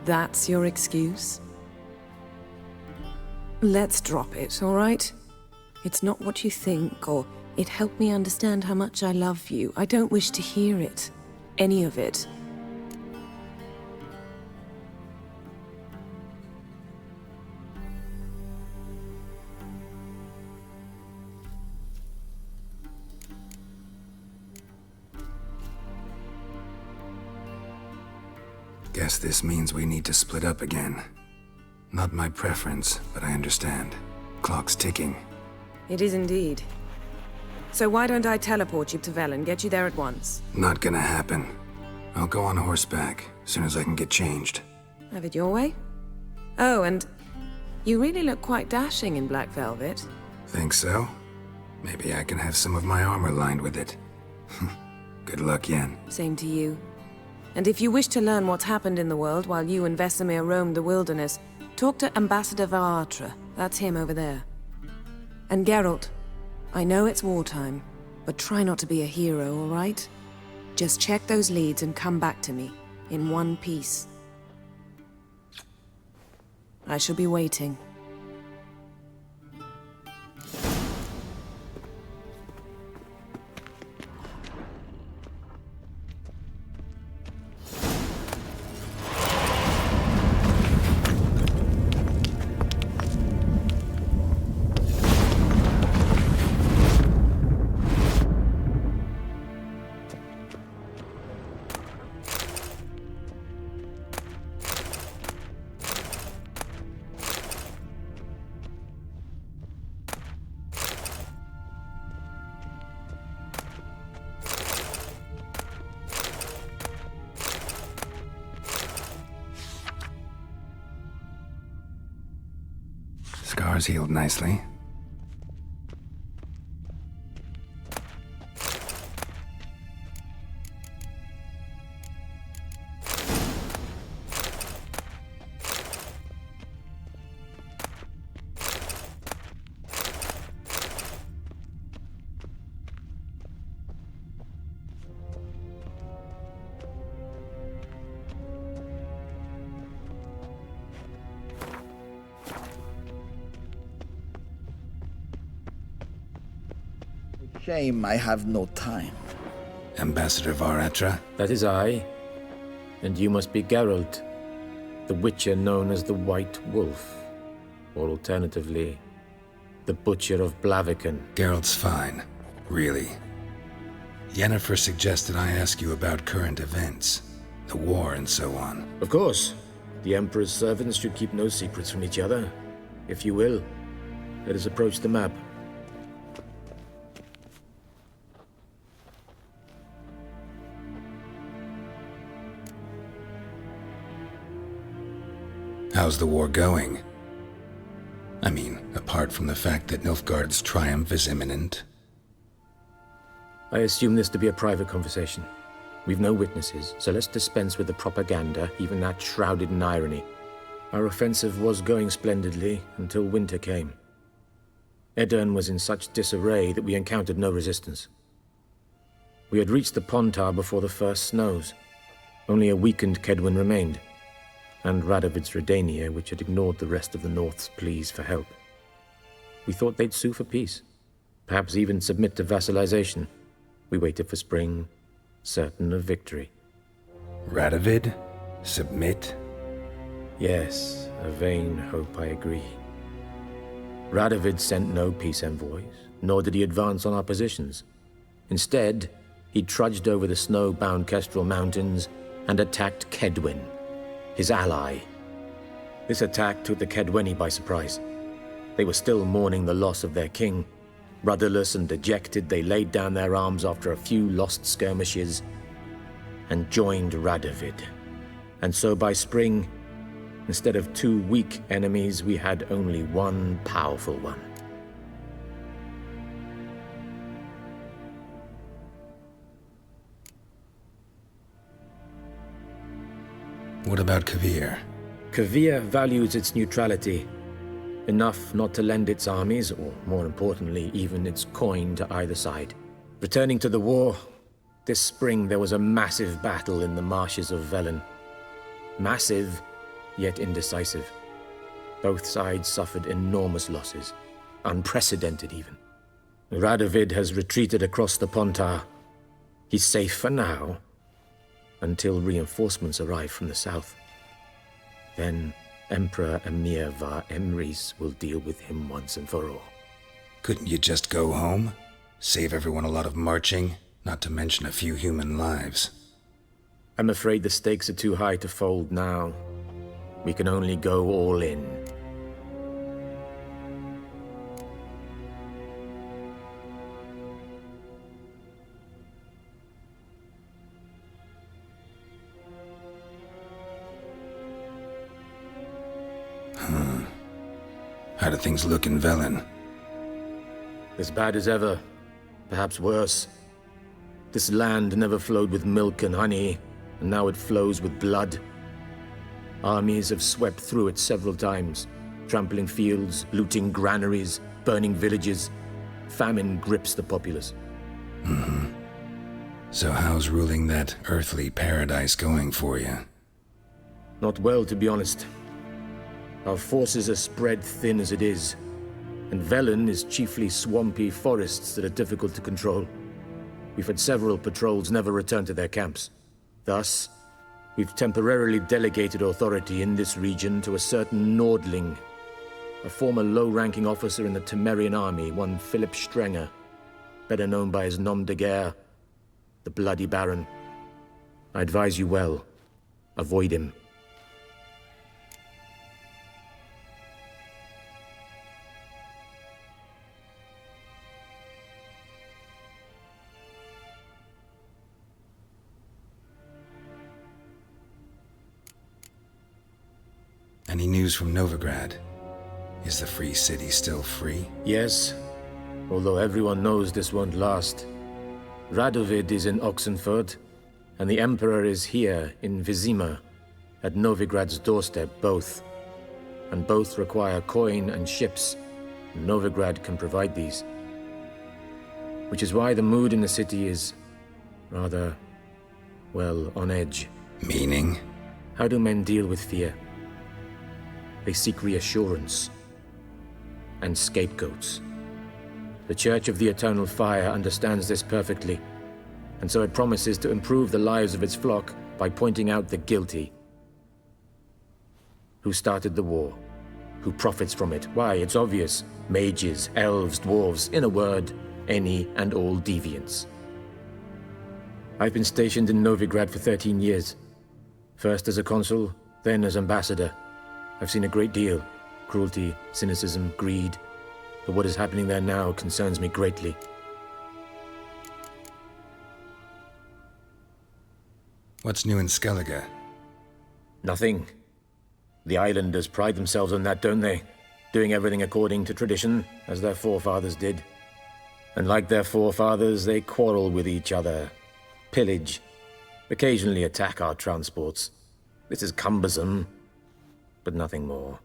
That's your excuse? Let's drop it, all right? It's not what you think, or it helped me understand how much I love you. I don't wish to hear it. Any of it. Guess this means we need to split up again. Not my preference, but I understand. Clock's ticking. It is indeed. So why don't I teleport you to Velen, get you there at once? Not gonna happen. I'll go on horseback, as soon as I can get changed. Have it your way? Oh, and you really look quite dashing in black velvet. Think so? Maybe I can have some of my armor lined with it. Good luck, Yen. Same to you. And if you wish to learn what's happened in the world while you and Vesemir roamed the wilderness, talk to Ambassador Varatra. That's him over there. And Geralt, I know it's wartime, but try not to be a hero, all right? Just check those leads and come back to me, in one piece. I shall be waiting. Scars healed nicely. Shame I have no time. Ambassador Varatra? That is I. And you must be Geralt, the Witcher known as the White Wolf. Or alternatively, the Butcher of Blaviken. Geralt's fine. Really. Yennefer suggested I ask you about current events. The war and so on. Of course. The Emperor's servants should keep no secrets from each other. If you will, let us approach the map. How's the war going? I mean, apart from the fact that Nilfgaard's triumph is imminent. I assume this to be a private conversation. We've no witnesses, so let's dispense with the propaganda, even that shrouded in irony. Our offensive was going splendidly until winter came. Edirn was in such disarray that we encountered no resistance. We had reached the Pontar before the first snows. Only a weakened Kedwin remained, and Radovid's Redania, which had ignored the rest of the North's pleas for help. We thought they'd sue for peace, perhaps even submit to vassalization. We waited for spring, certain of victory. Radovid? Submit? Yes, a vain hope, I agree. Radovid sent no peace envoys, nor did he advance on our positions. Instead, he trudged over the snow-bound Kestrel Mountains and attacked Kedwin, his ally. This attack took the Kedweni by surprise. They were still mourning the loss of their king. Rudderless and dejected, they laid down their arms after a few lost skirmishes and joined Radovid. And so by spring, instead of two weak enemies, we had only one powerful one. What about Kavir? Kavir values its neutrality, enough not to lend its armies, or more importantly, even its coin to either side. Returning to the war, this spring there was a massive battle in the marshes of Velen. Massive, yet indecisive. Both sides suffered enormous losses, unprecedented even. Radovid has retreated across the Pontar. He's safe for now, until reinforcements arrive from the south. Then Emperor Emir var Emrys will deal with him once and for all. Couldn't you just go home? Save everyone a lot of marching, not to mention a few human lives. I'm afraid the stakes are too high to fold now. We can only go all in. How do things look in Velen? As bad as ever, perhaps worse. This land never flowed with milk and honey, and now it flows with blood. Armies have swept through it several times, trampling fields, looting granaries, burning villages. Famine grips the populace. So how's ruling that earthly paradise going for you? Not well, to be honest. Our forces are spread thin as it is, and Velen is chiefly swampy forests that are difficult to control. We've had several patrols never return to their camps. Thus, we've temporarily delegated authority in this region to a certain Nordling, a former low-ranking officer in the Temerian army, one Philip Strenger, better known by his nom de guerre, the Bloody Baron. I advise you well. Avoid him. Any news from Novigrad? Is the Free City still free? Yes, although everyone knows this won't last. Radovid is in Oxenford, and the Emperor is here in Vizima, at Novigrad's doorstep, both. And both require coin and ships. Novigrad can provide these. Which is why the mood in the city is rather, well, on edge. Meaning? How do men deal with fear? They seek reassurance and scapegoats. The Church of the Eternal Fire understands this perfectly, and so it promises to improve the lives of its flock by pointing out the guilty. Who started the war? Who profits from it? Why, it's obvious. Mages, elves, dwarves, in a word, any and all deviants. I've been stationed in Novigrad for 13 years. First as a consul, then as ambassador. I've seen a great deal. Cruelty, cynicism, greed. But what is happening there now concerns me greatly. What's new in Skellige? Nothing. The islanders pride themselves on that, don't they? Doing everything according to tradition, as their forefathers did. And like their forefathers, they quarrel with each other, pillage, occasionally attack our transports. This is cumbersome, but nothing more.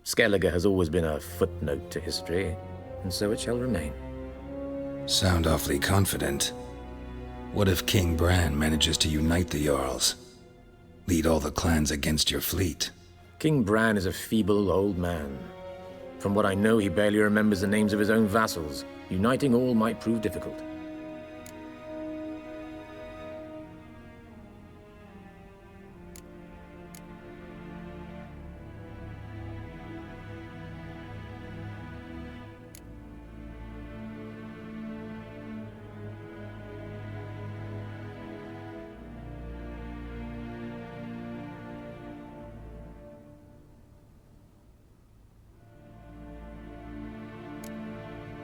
Skellige has always been a footnote to history, and so it shall remain. Sound awfully confident. What if King Bran manages to unite the Jarls? Lead all the clans against your fleet? King Bran is a feeble old man. From what I know, he barely remembers the names of his own vassals. Uniting all might prove difficult.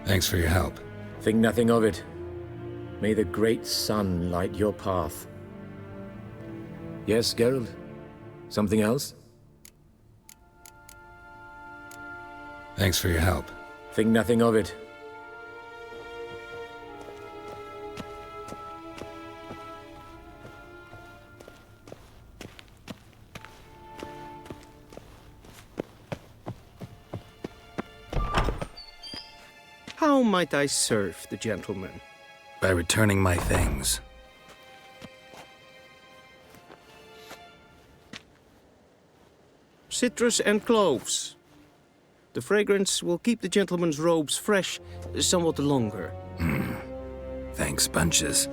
Thanks for your help. Think nothing of it. May the great sun light your path. Yes, Geralt? Something else? Thanks for your help. Think nothing of it. How might I serve the gentleman? By returning my things. Citrus and cloves. The fragrance will keep the gentleman's robes fresh somewhat longer. Thanks, bunches.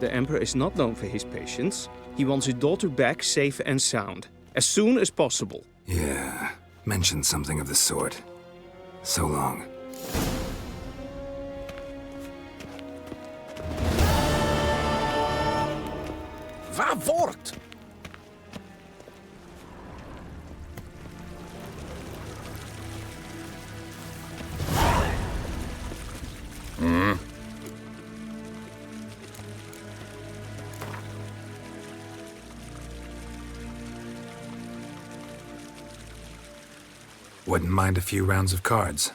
The Emperor is not known for his patience. He wants his daughter back safe and sound, as soon as possible. Yeah, mentioned something of the sort. So long. Va voort! Wouldn't mind a few rounds of cards.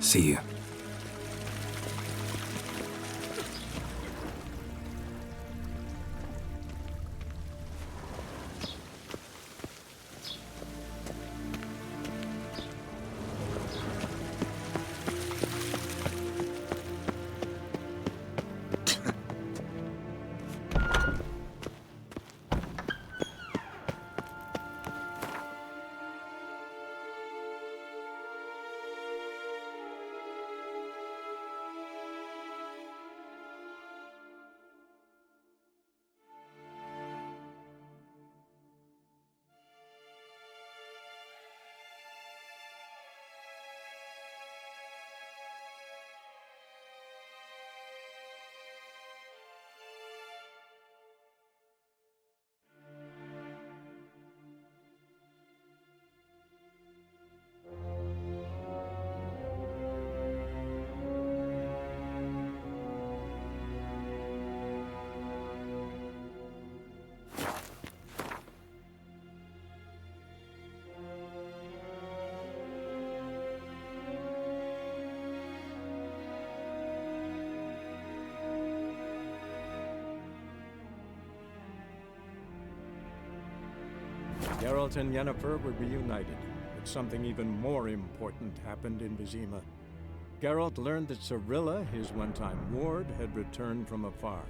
See you. Geralt and Yennefer were reunited, but something even more important happened in Vizima. Geralt learned that Cirilla, his one-time ward, had returned from afar,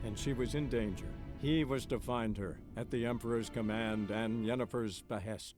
and she was in danger. He was to find her, at the Emperor's command and Yennefer's behest.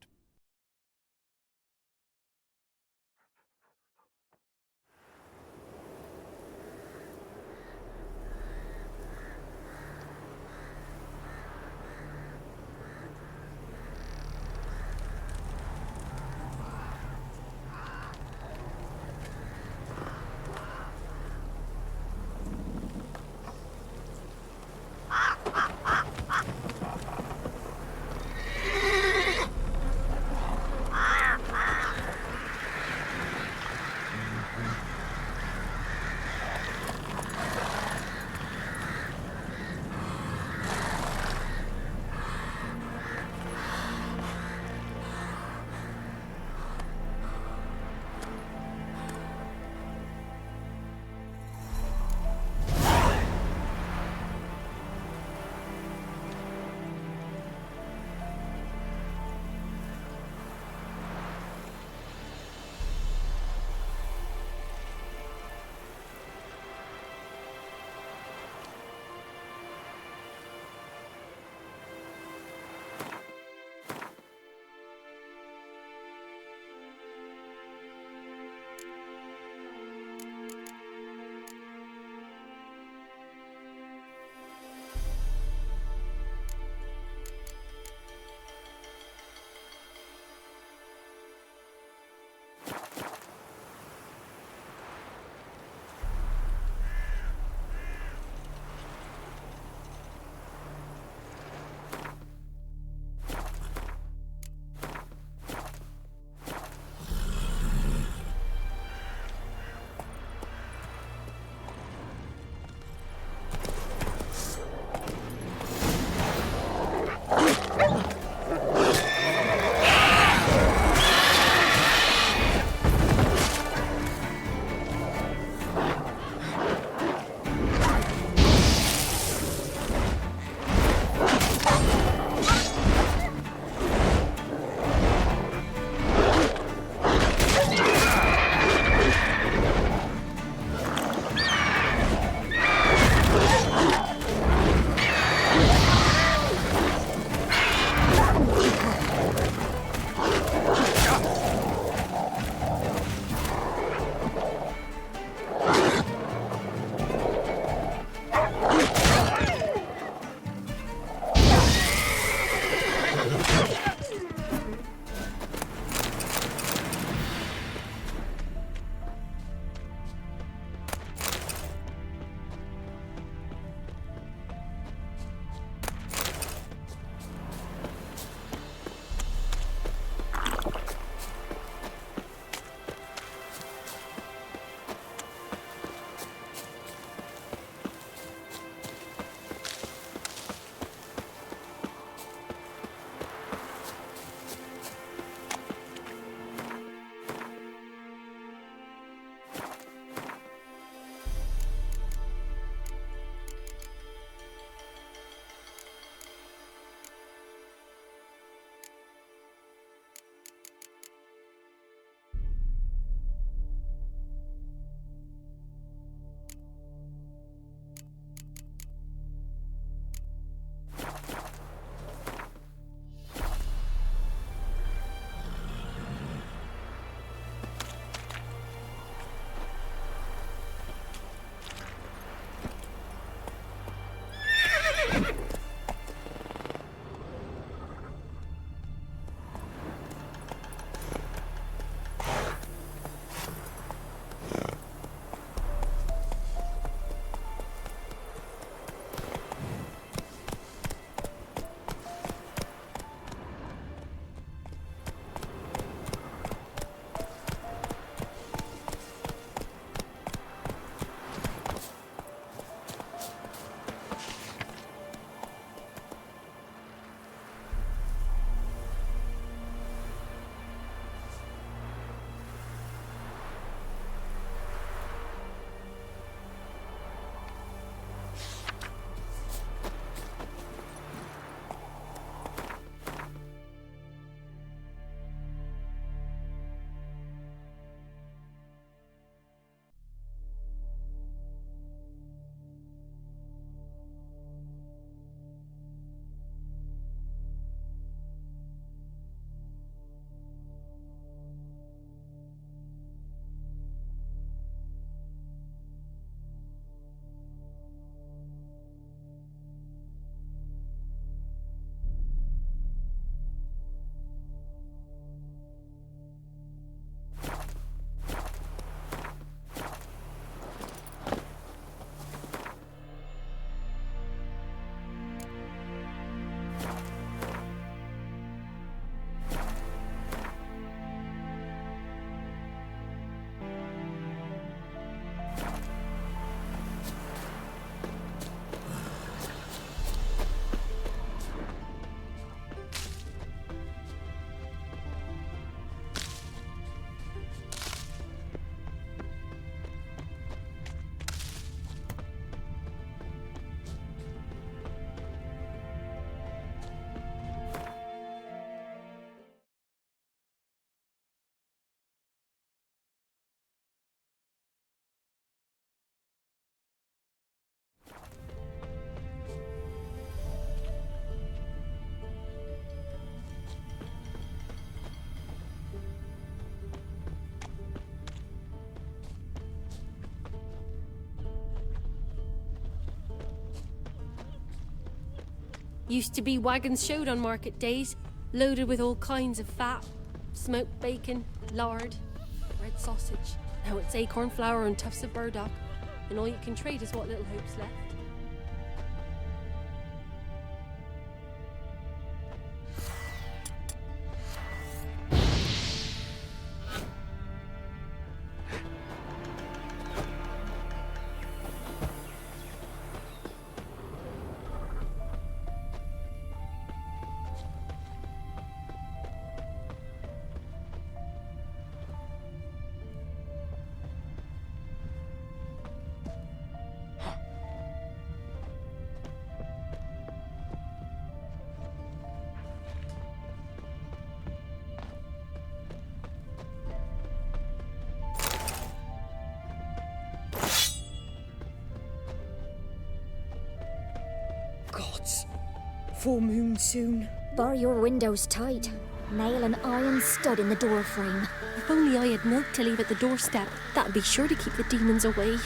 Used to be wagons showed on market days, loaded with all kinds of fat, smoked bacon, lard, red sausage. Now it's acorn flour and tufts of burdock, and all you can trade is what little hope's left. Gods. Full moon soon. Bar your windows tight. Nail an iron stud in the door frame. If only I had milk to leave at the doorstep, that'd be sure to keep the demons away.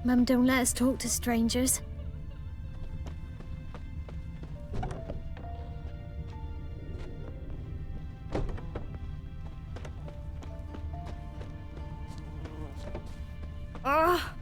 Mum don't let us talk to strangers. Ah!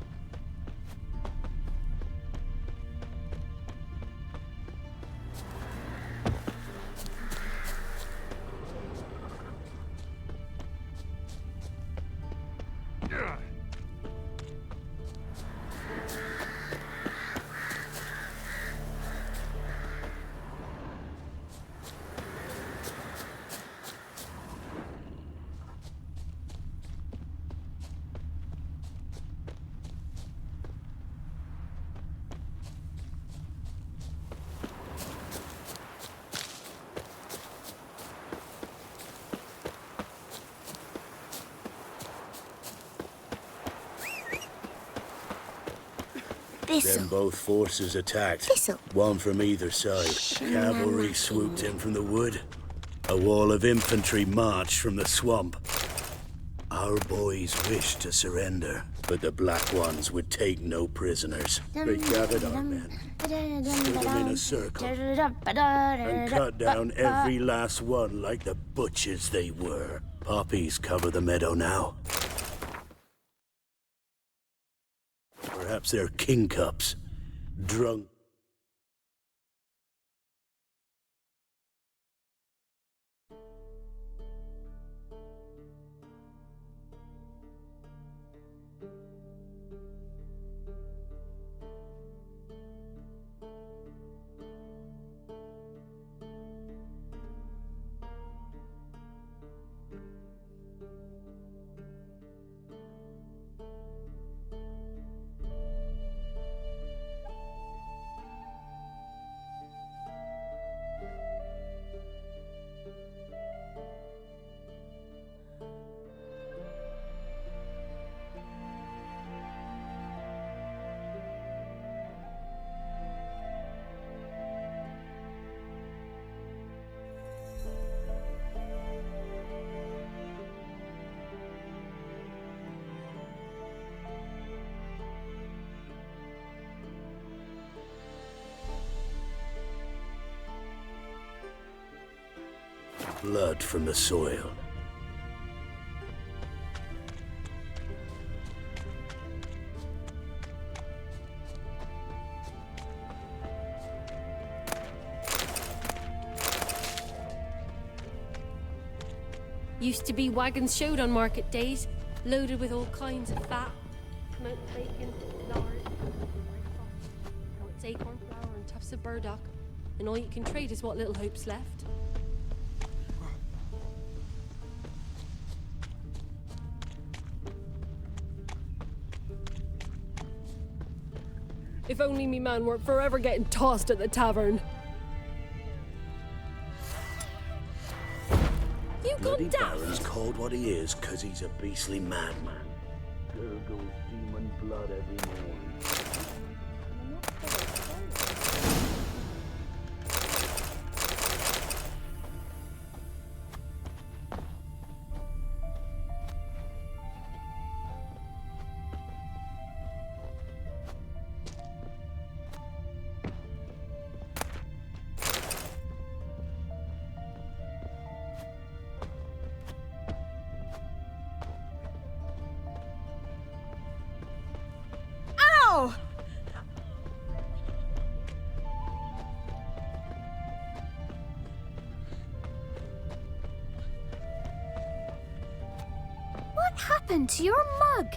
Then both forces attacked. One from either side. Cavalry swooped in from the wood. A wall of infantry marched from the swamp. Our boys wished to surrender, but the Black Ones would take no prisoners. They gathered our men, stood them in a circle, and cut down every last one like the butchers they were. Poppies cover the meadow now. Perhaps they're kingcups, drunk. Blood from the soil. Used to be wagons showed on market days, loaded with all kinds of fat, smoked bacon, lard, now it's acorn flour and tufts of burdock, and all you can trade is what little hope's left. If only me man weren't forever getting tossed at the tavern. You Bloody gone daft? Baron's called what he is, 'cause he's a beastly madman. Gurgles demon blood every morning. Ow! What happened to your mug?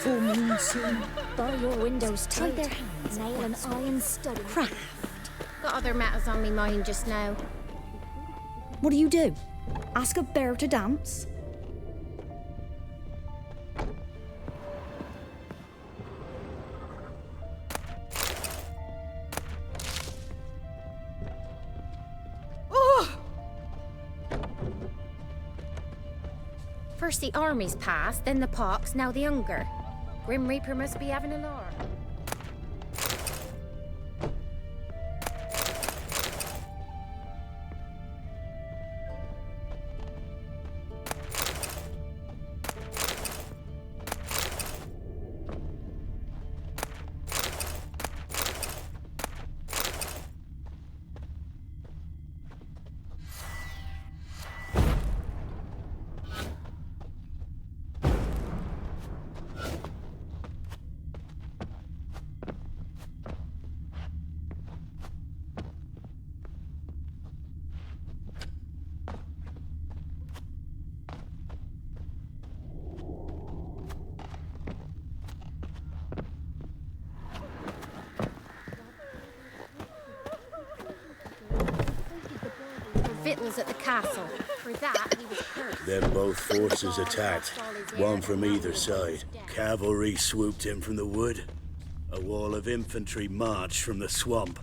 Full moon soon. Bar your windows tight. Their hands. Nail and iron studding. Craft. Got other matters on me mind just now. What do? Ask a bear to dance? First the armies passed, then the pox, now the hunger. Grim Reaper must be having an alarm. Victuals at the castle. For that, he was cursed. Then both forces attacked, one from either side. Cavalry swooped in from the wood. A wall of infantry marched from the swamp.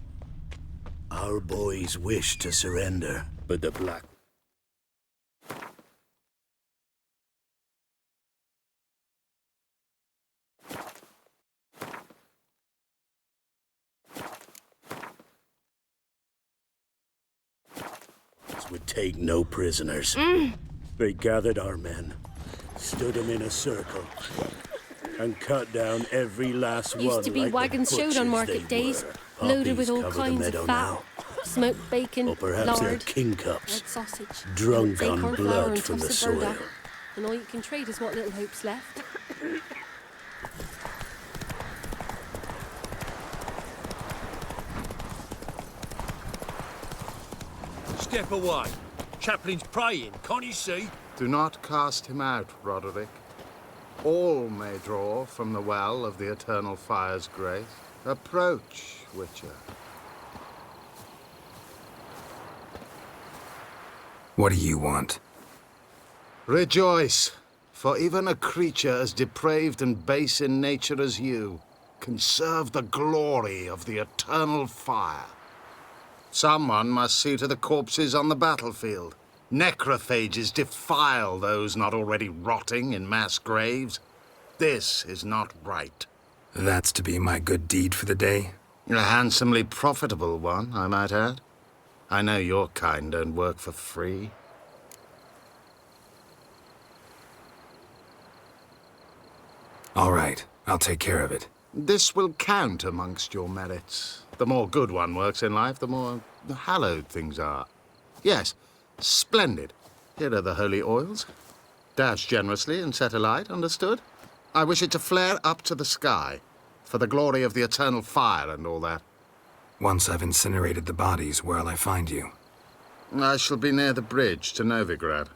Our boys wished to surrender, but the Black... would take no prisoners. They gathered our men, stood them in a circle, and cut down every last one. Used to be like wagons showed on market days, loaded with all kinds of fat, now. smoked bacon, Or perhaps they're lard, king cups, red sausage, drunk on acorn flour blood and from the tufts of soil. burdock, and all you can trade is what little hope's left. Step away. Chaplain's praying, can't you see? Do not cast him out, Roderick. All may draw from the well of the eternal fire's grace. Approach, Witcher. What do you want? Rejoice, for even a creature as depraved and base in nature as you can serve the glory of the eternal fire. Someone must see to the corpses on the battlefield. Necrophages defile those not already rotting in mass graves. This is not right. That's to be my good deed for the day? A handsomely profitable one, I might add. I know your kind don't work for free. All right, I'll take care of it. This will count amongst your merits. The more good one works in life, the more hallowed things are. Yes, splendid. Here are the holy oils. Dash generously and set alight, understood? I wish it to flare up to the sky, for the glory of the eternal fire and all that. Once I've incinerated the bodies, where'll I find you? I shall be near the bridge to Novigrad.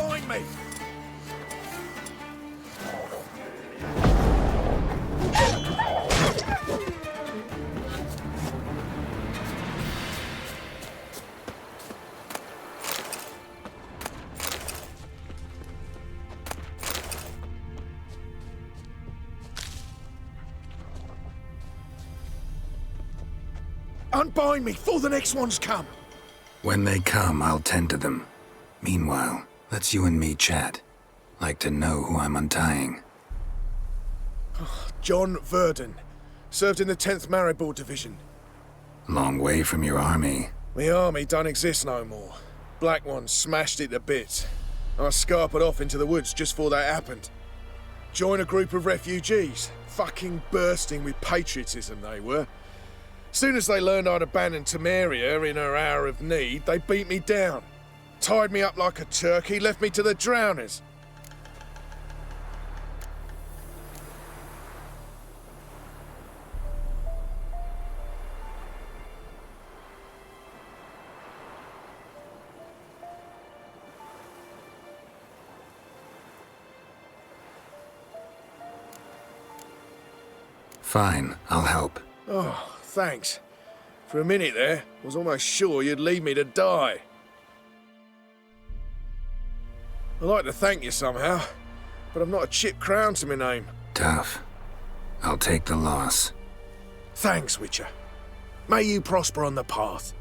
behind me! Unbind me before the next ones come! When they come, I'll tend to them. Meanwhile, let's you and me chat. Like to know who I'm untying. John Verdon. Served in the 10th Maribor Division. Long way from your army. The army don't exist no more. Black Ones smashed it to bits. I scarpered off into the woods just before that happened. Joined a group of refugees. Fucking bursting with patriotism they were. Soon as they learned I'd abandoned Temeria in her hour of need, they beat me down. Tied me up like a turkey, left me to the drowners. Fine, I'll help. Oh, thanks. For a minute there, I was almost sure you'd leave me to die. I'd like to thank you somehow, but I've not a chip crown to my name. Tough. I'll take the loss. Thanks, Witcher. May you prosper on the path.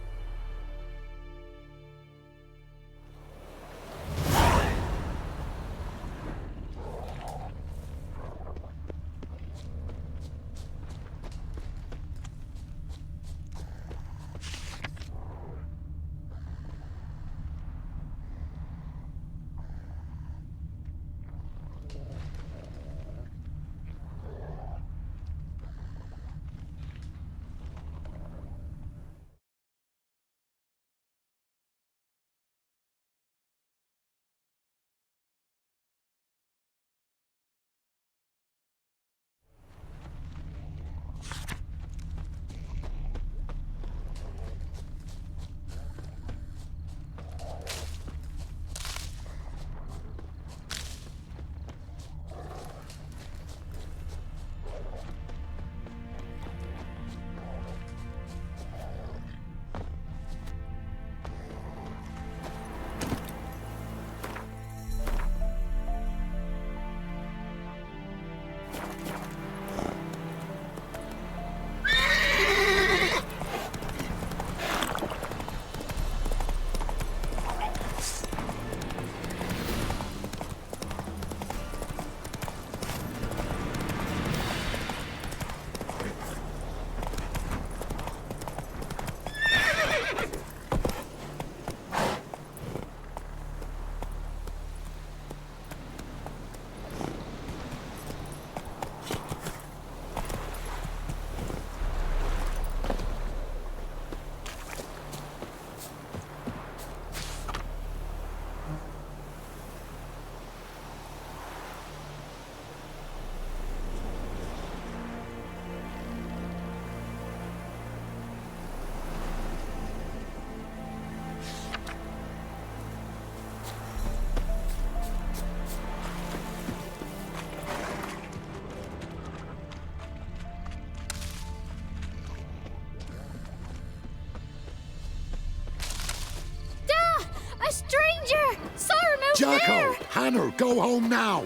A stranger! Saw him over Jacko! there! Hannah, go home now!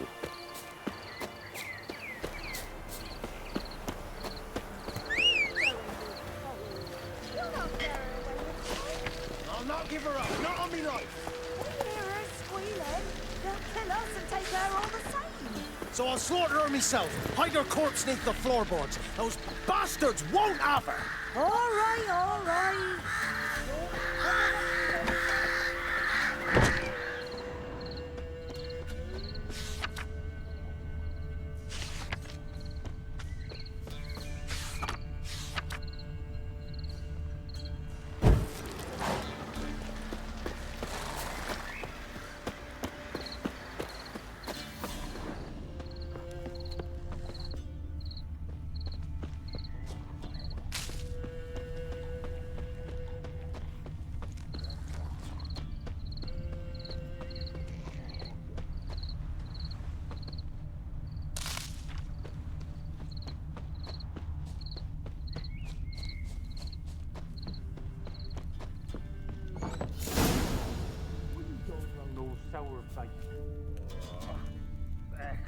I'll not give her up, not on me life. We hear her squealing. They'll kill us and take her all the same. So I'll slaughter her myself, hide her corpse beneath the floorboards. Those bastards won't have her. All right, all right.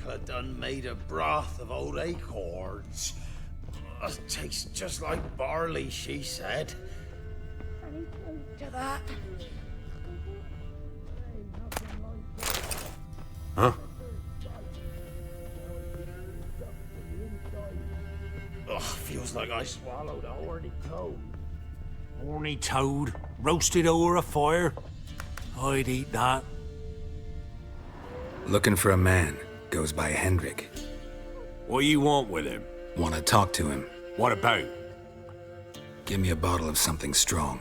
Thecla done made a broth of old acorns. It tastes just like barley, she said. Any fruit to that? Huh? Ugh, feels like I swallowed a horny toad. Horny toad, roasted over a fire. I'd eat that. Looking for a man. Goes by Hendrik. What do you want with him? Want to talk to him. What about? Give me a bottle of something strong.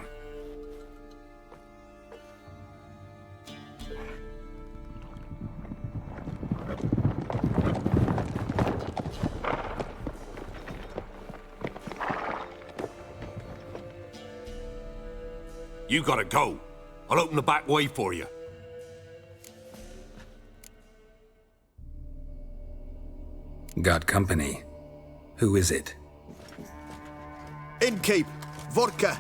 You gotta go. I'll open the back way for you. Got company. Who is it? Innkeep, vodka.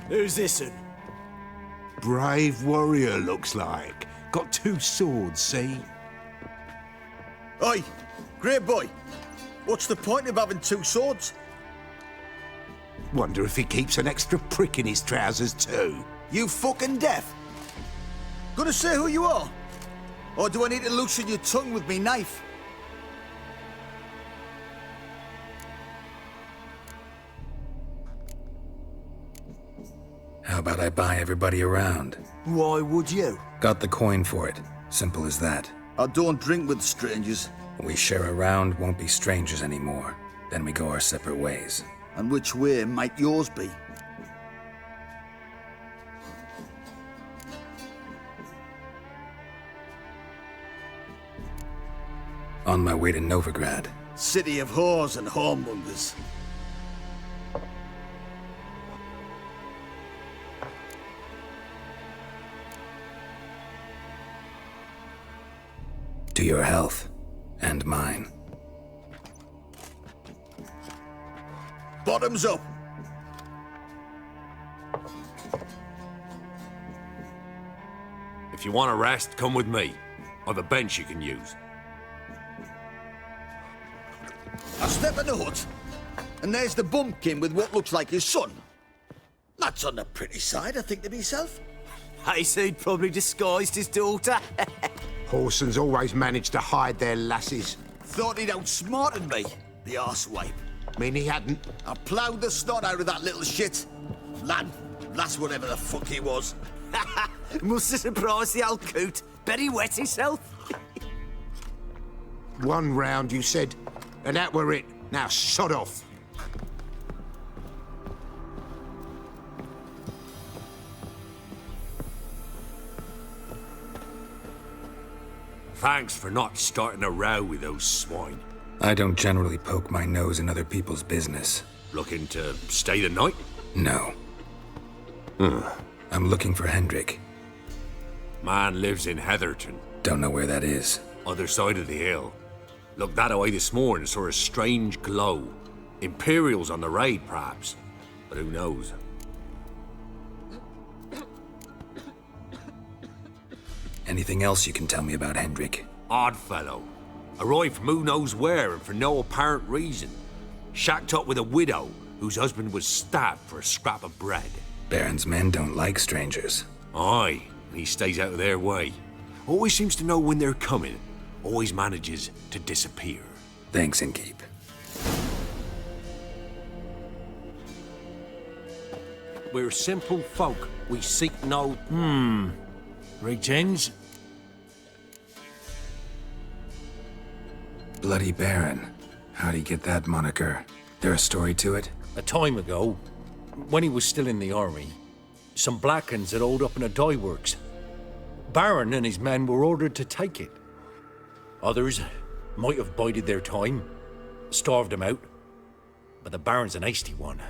Who's this'n? Brave warrior, looks like. Got 2 swords, see? Oi, great boy. What's the point of having 2 swords? Wonder if he keeps an extra prick in his trousers too. You fucking deaf? Gonna say who you are? Or do I need to loosen your tongue with me knife? How about I buy everybody around? Why would you? Got the coin for it. Simple as that. I don't drink with strangers. We share a round, won't be strangers anymore. Then we go our separate ways. And which way might yours be? On my way to Novigrad. City of whores and whoremongers. To your health. And mine. Bottoms up! If you want a rest, come with me. I've a bench you can use. I step in the hut, and there's the bumpkin with what looks like his son. That's on the pretty side, I think to myself. I say he'd probably disguised his daughter. Horsons always manage to hide their lasses. Thought he'd outsmarted me, the arsewipe. Mean he hadn't? I ploughed the snot out of that little shit. Lad, that's whatever the fuck he was. Must have surprised the old coot. Bet he wet himself. 1 round, you said, and that were it. Now, sod off. Thanks for not starting a row with those swine. I don't generally poke my nose in other people's business. Looking to stay the night? No. I'm looking for Hendrik. Man lives in Heatherton. Don't know where that is. Other side of the hill. Looked that away this morning, saw a strange glow. Imperials on the raid, perhaps. But who knows? Anything else you can tell me about Hendrik? Odd fellow. Arrived from who knows where and for no apparent reason. Shacked up with a widow whose husband was stabbed for a scrap of bread. Baron's men don't like strangers. Aye, and he stays out of their way. Always seems to know when they're coming. Always manages to disappear. Thanks, Innkeep. We're simple folk. We seek no... Greetings. Bloody Baron. How'd he get that moniker? There a story to it? A time ago, when he was still in the army, some Blackens had holed up in a dye works. Baron and his men were ordered to take it. Others might have bided their time, starved him out. But the Baron's an hasty one,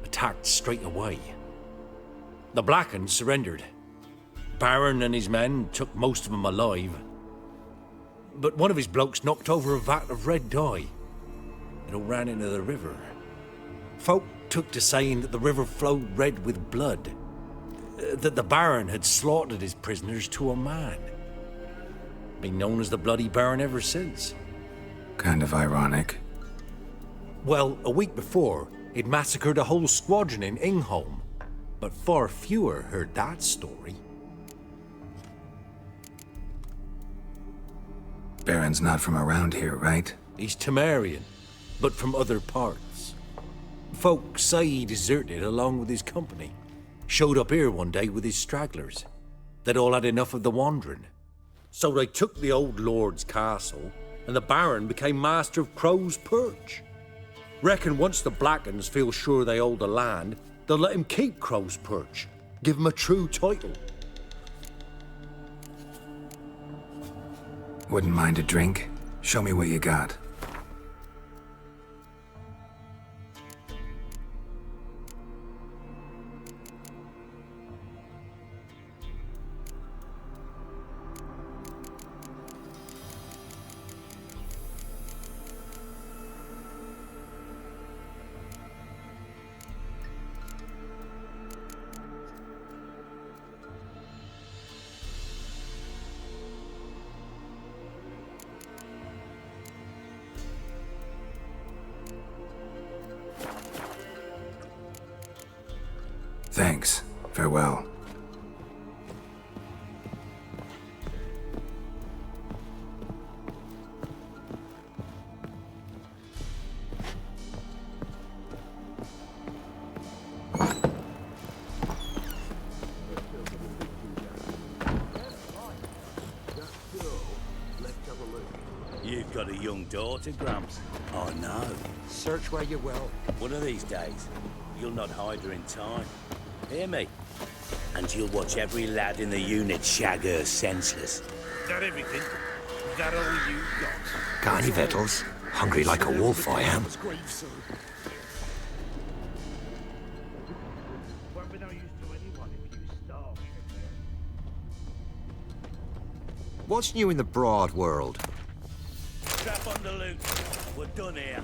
attacked straight away. The Blackens surrendered. Baron and his men took most of them alive. But one of his blokes knocked over a vat of red dye. It all ran into the river. Folk took to saying that the river flowed red with blood. That the Baron had slaughtered his prisoners to a man. Been known as the Bloody Baron ever since. Kind of ironic. Well, a week before, he'd massacred a whole squadron in Ingholm. But far fewer heard that story. Baron's not from around here, right? He's Temerian, but from other parts. Folk say he deserted along with his company. Showed up here one day with his stragglers. They'd all had enough of the wandering. So they took the old lord's castle, and the Baron became master of Crow's Perch. Reckon once the Blackens feel sure they hold the land, they'll let him keep Crow's Perch. Give him a true title. Wouldn't mind a drink? Show me what you got. Thanks. Farewell. You've got a young daughter, Gramps. I know. Search where you will. One of these days, you'll not hide her in time. Hear me? And you'll watch every lad in the unit shag her senseless. Is that everything? Is that all you got? Got any victuals? Hungry like a wolf, I am. What's new in the broad world? Strap on the loot. We're done here.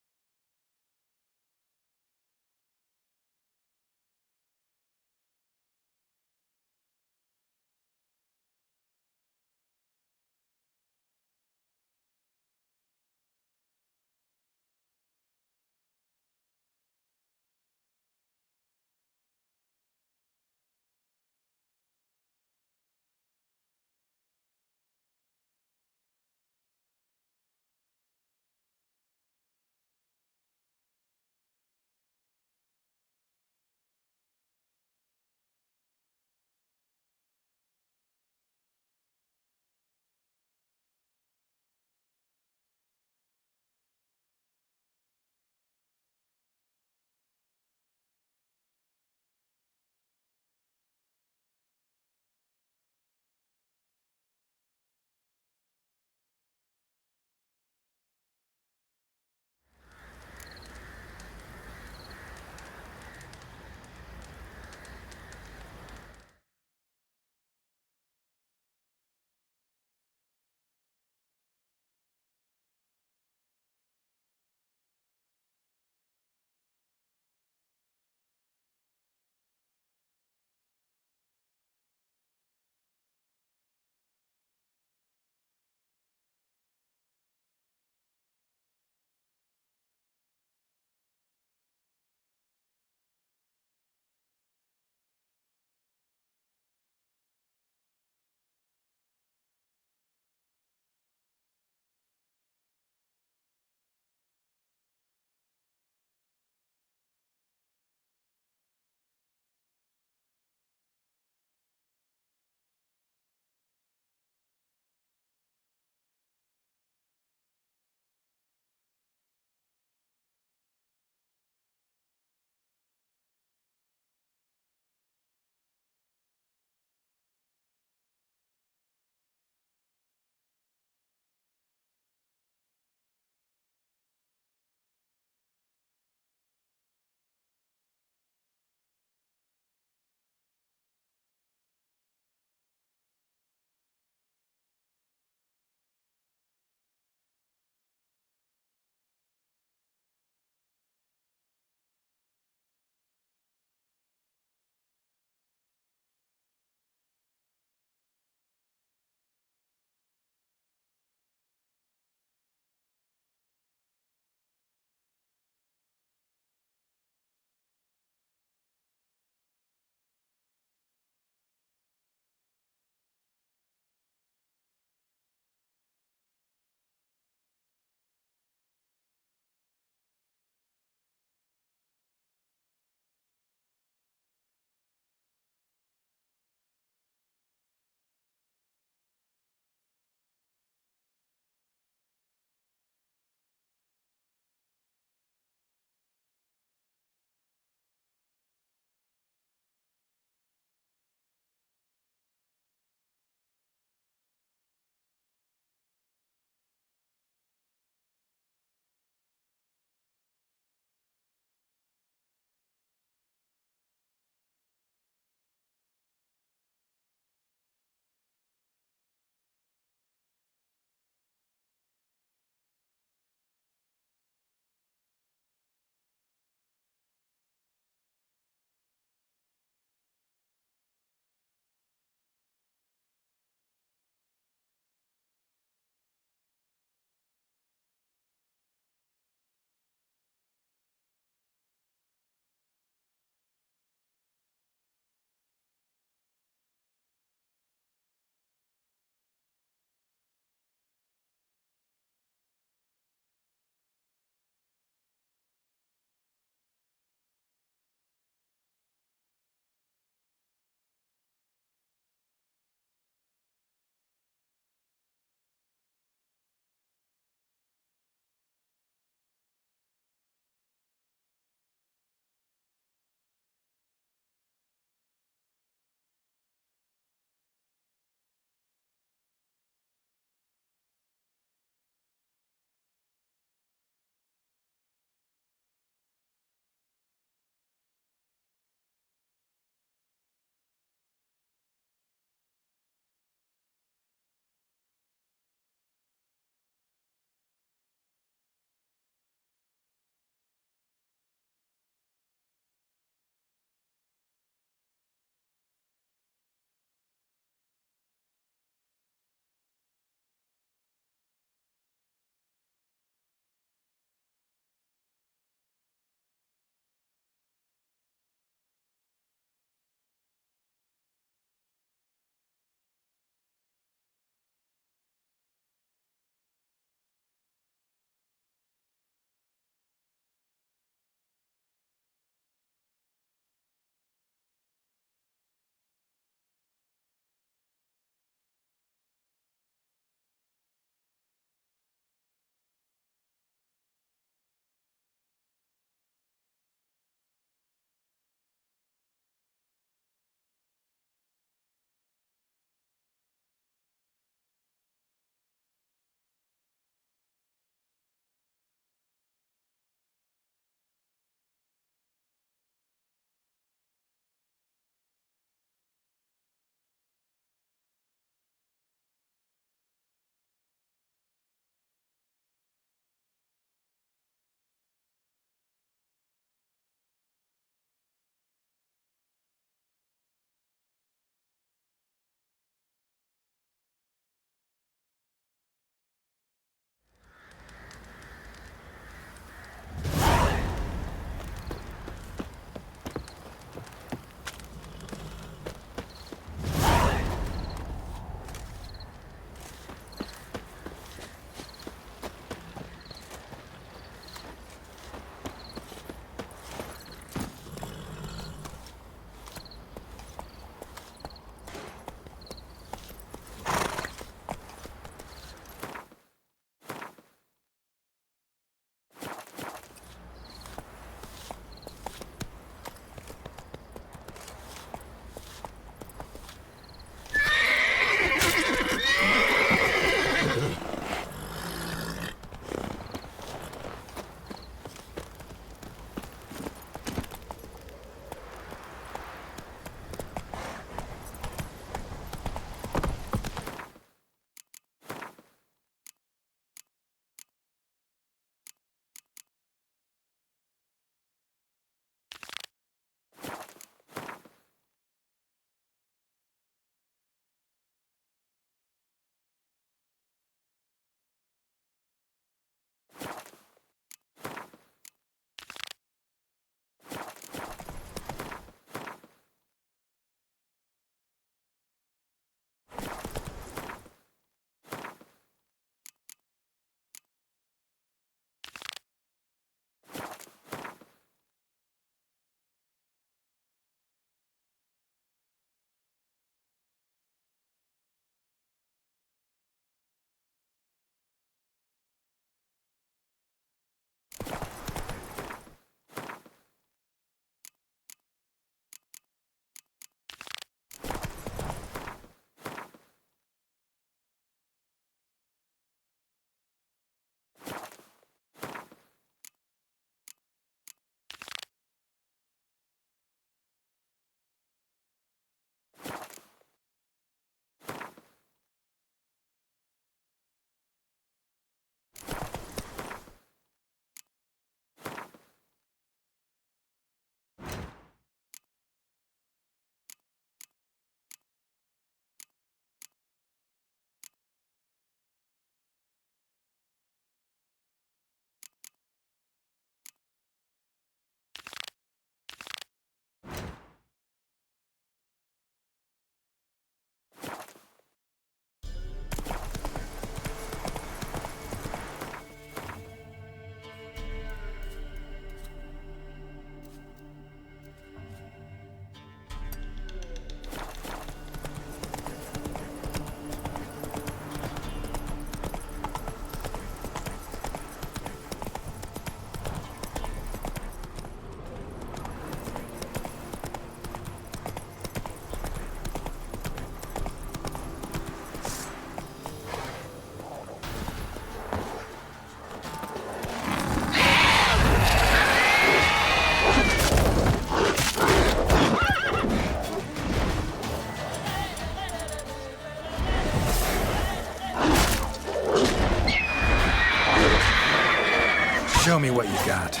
Show me what you got.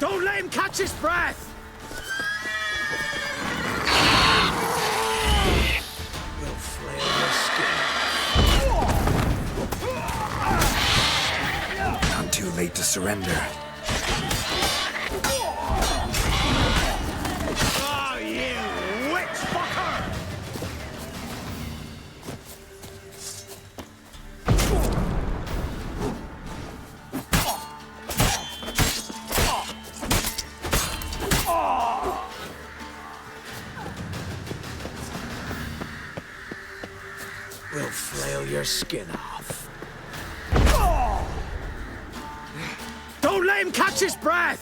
Don't let him catch his breath! late to surrender. Oh, you witch fucker! We'll flail your skin off. Don't let him catch his breath!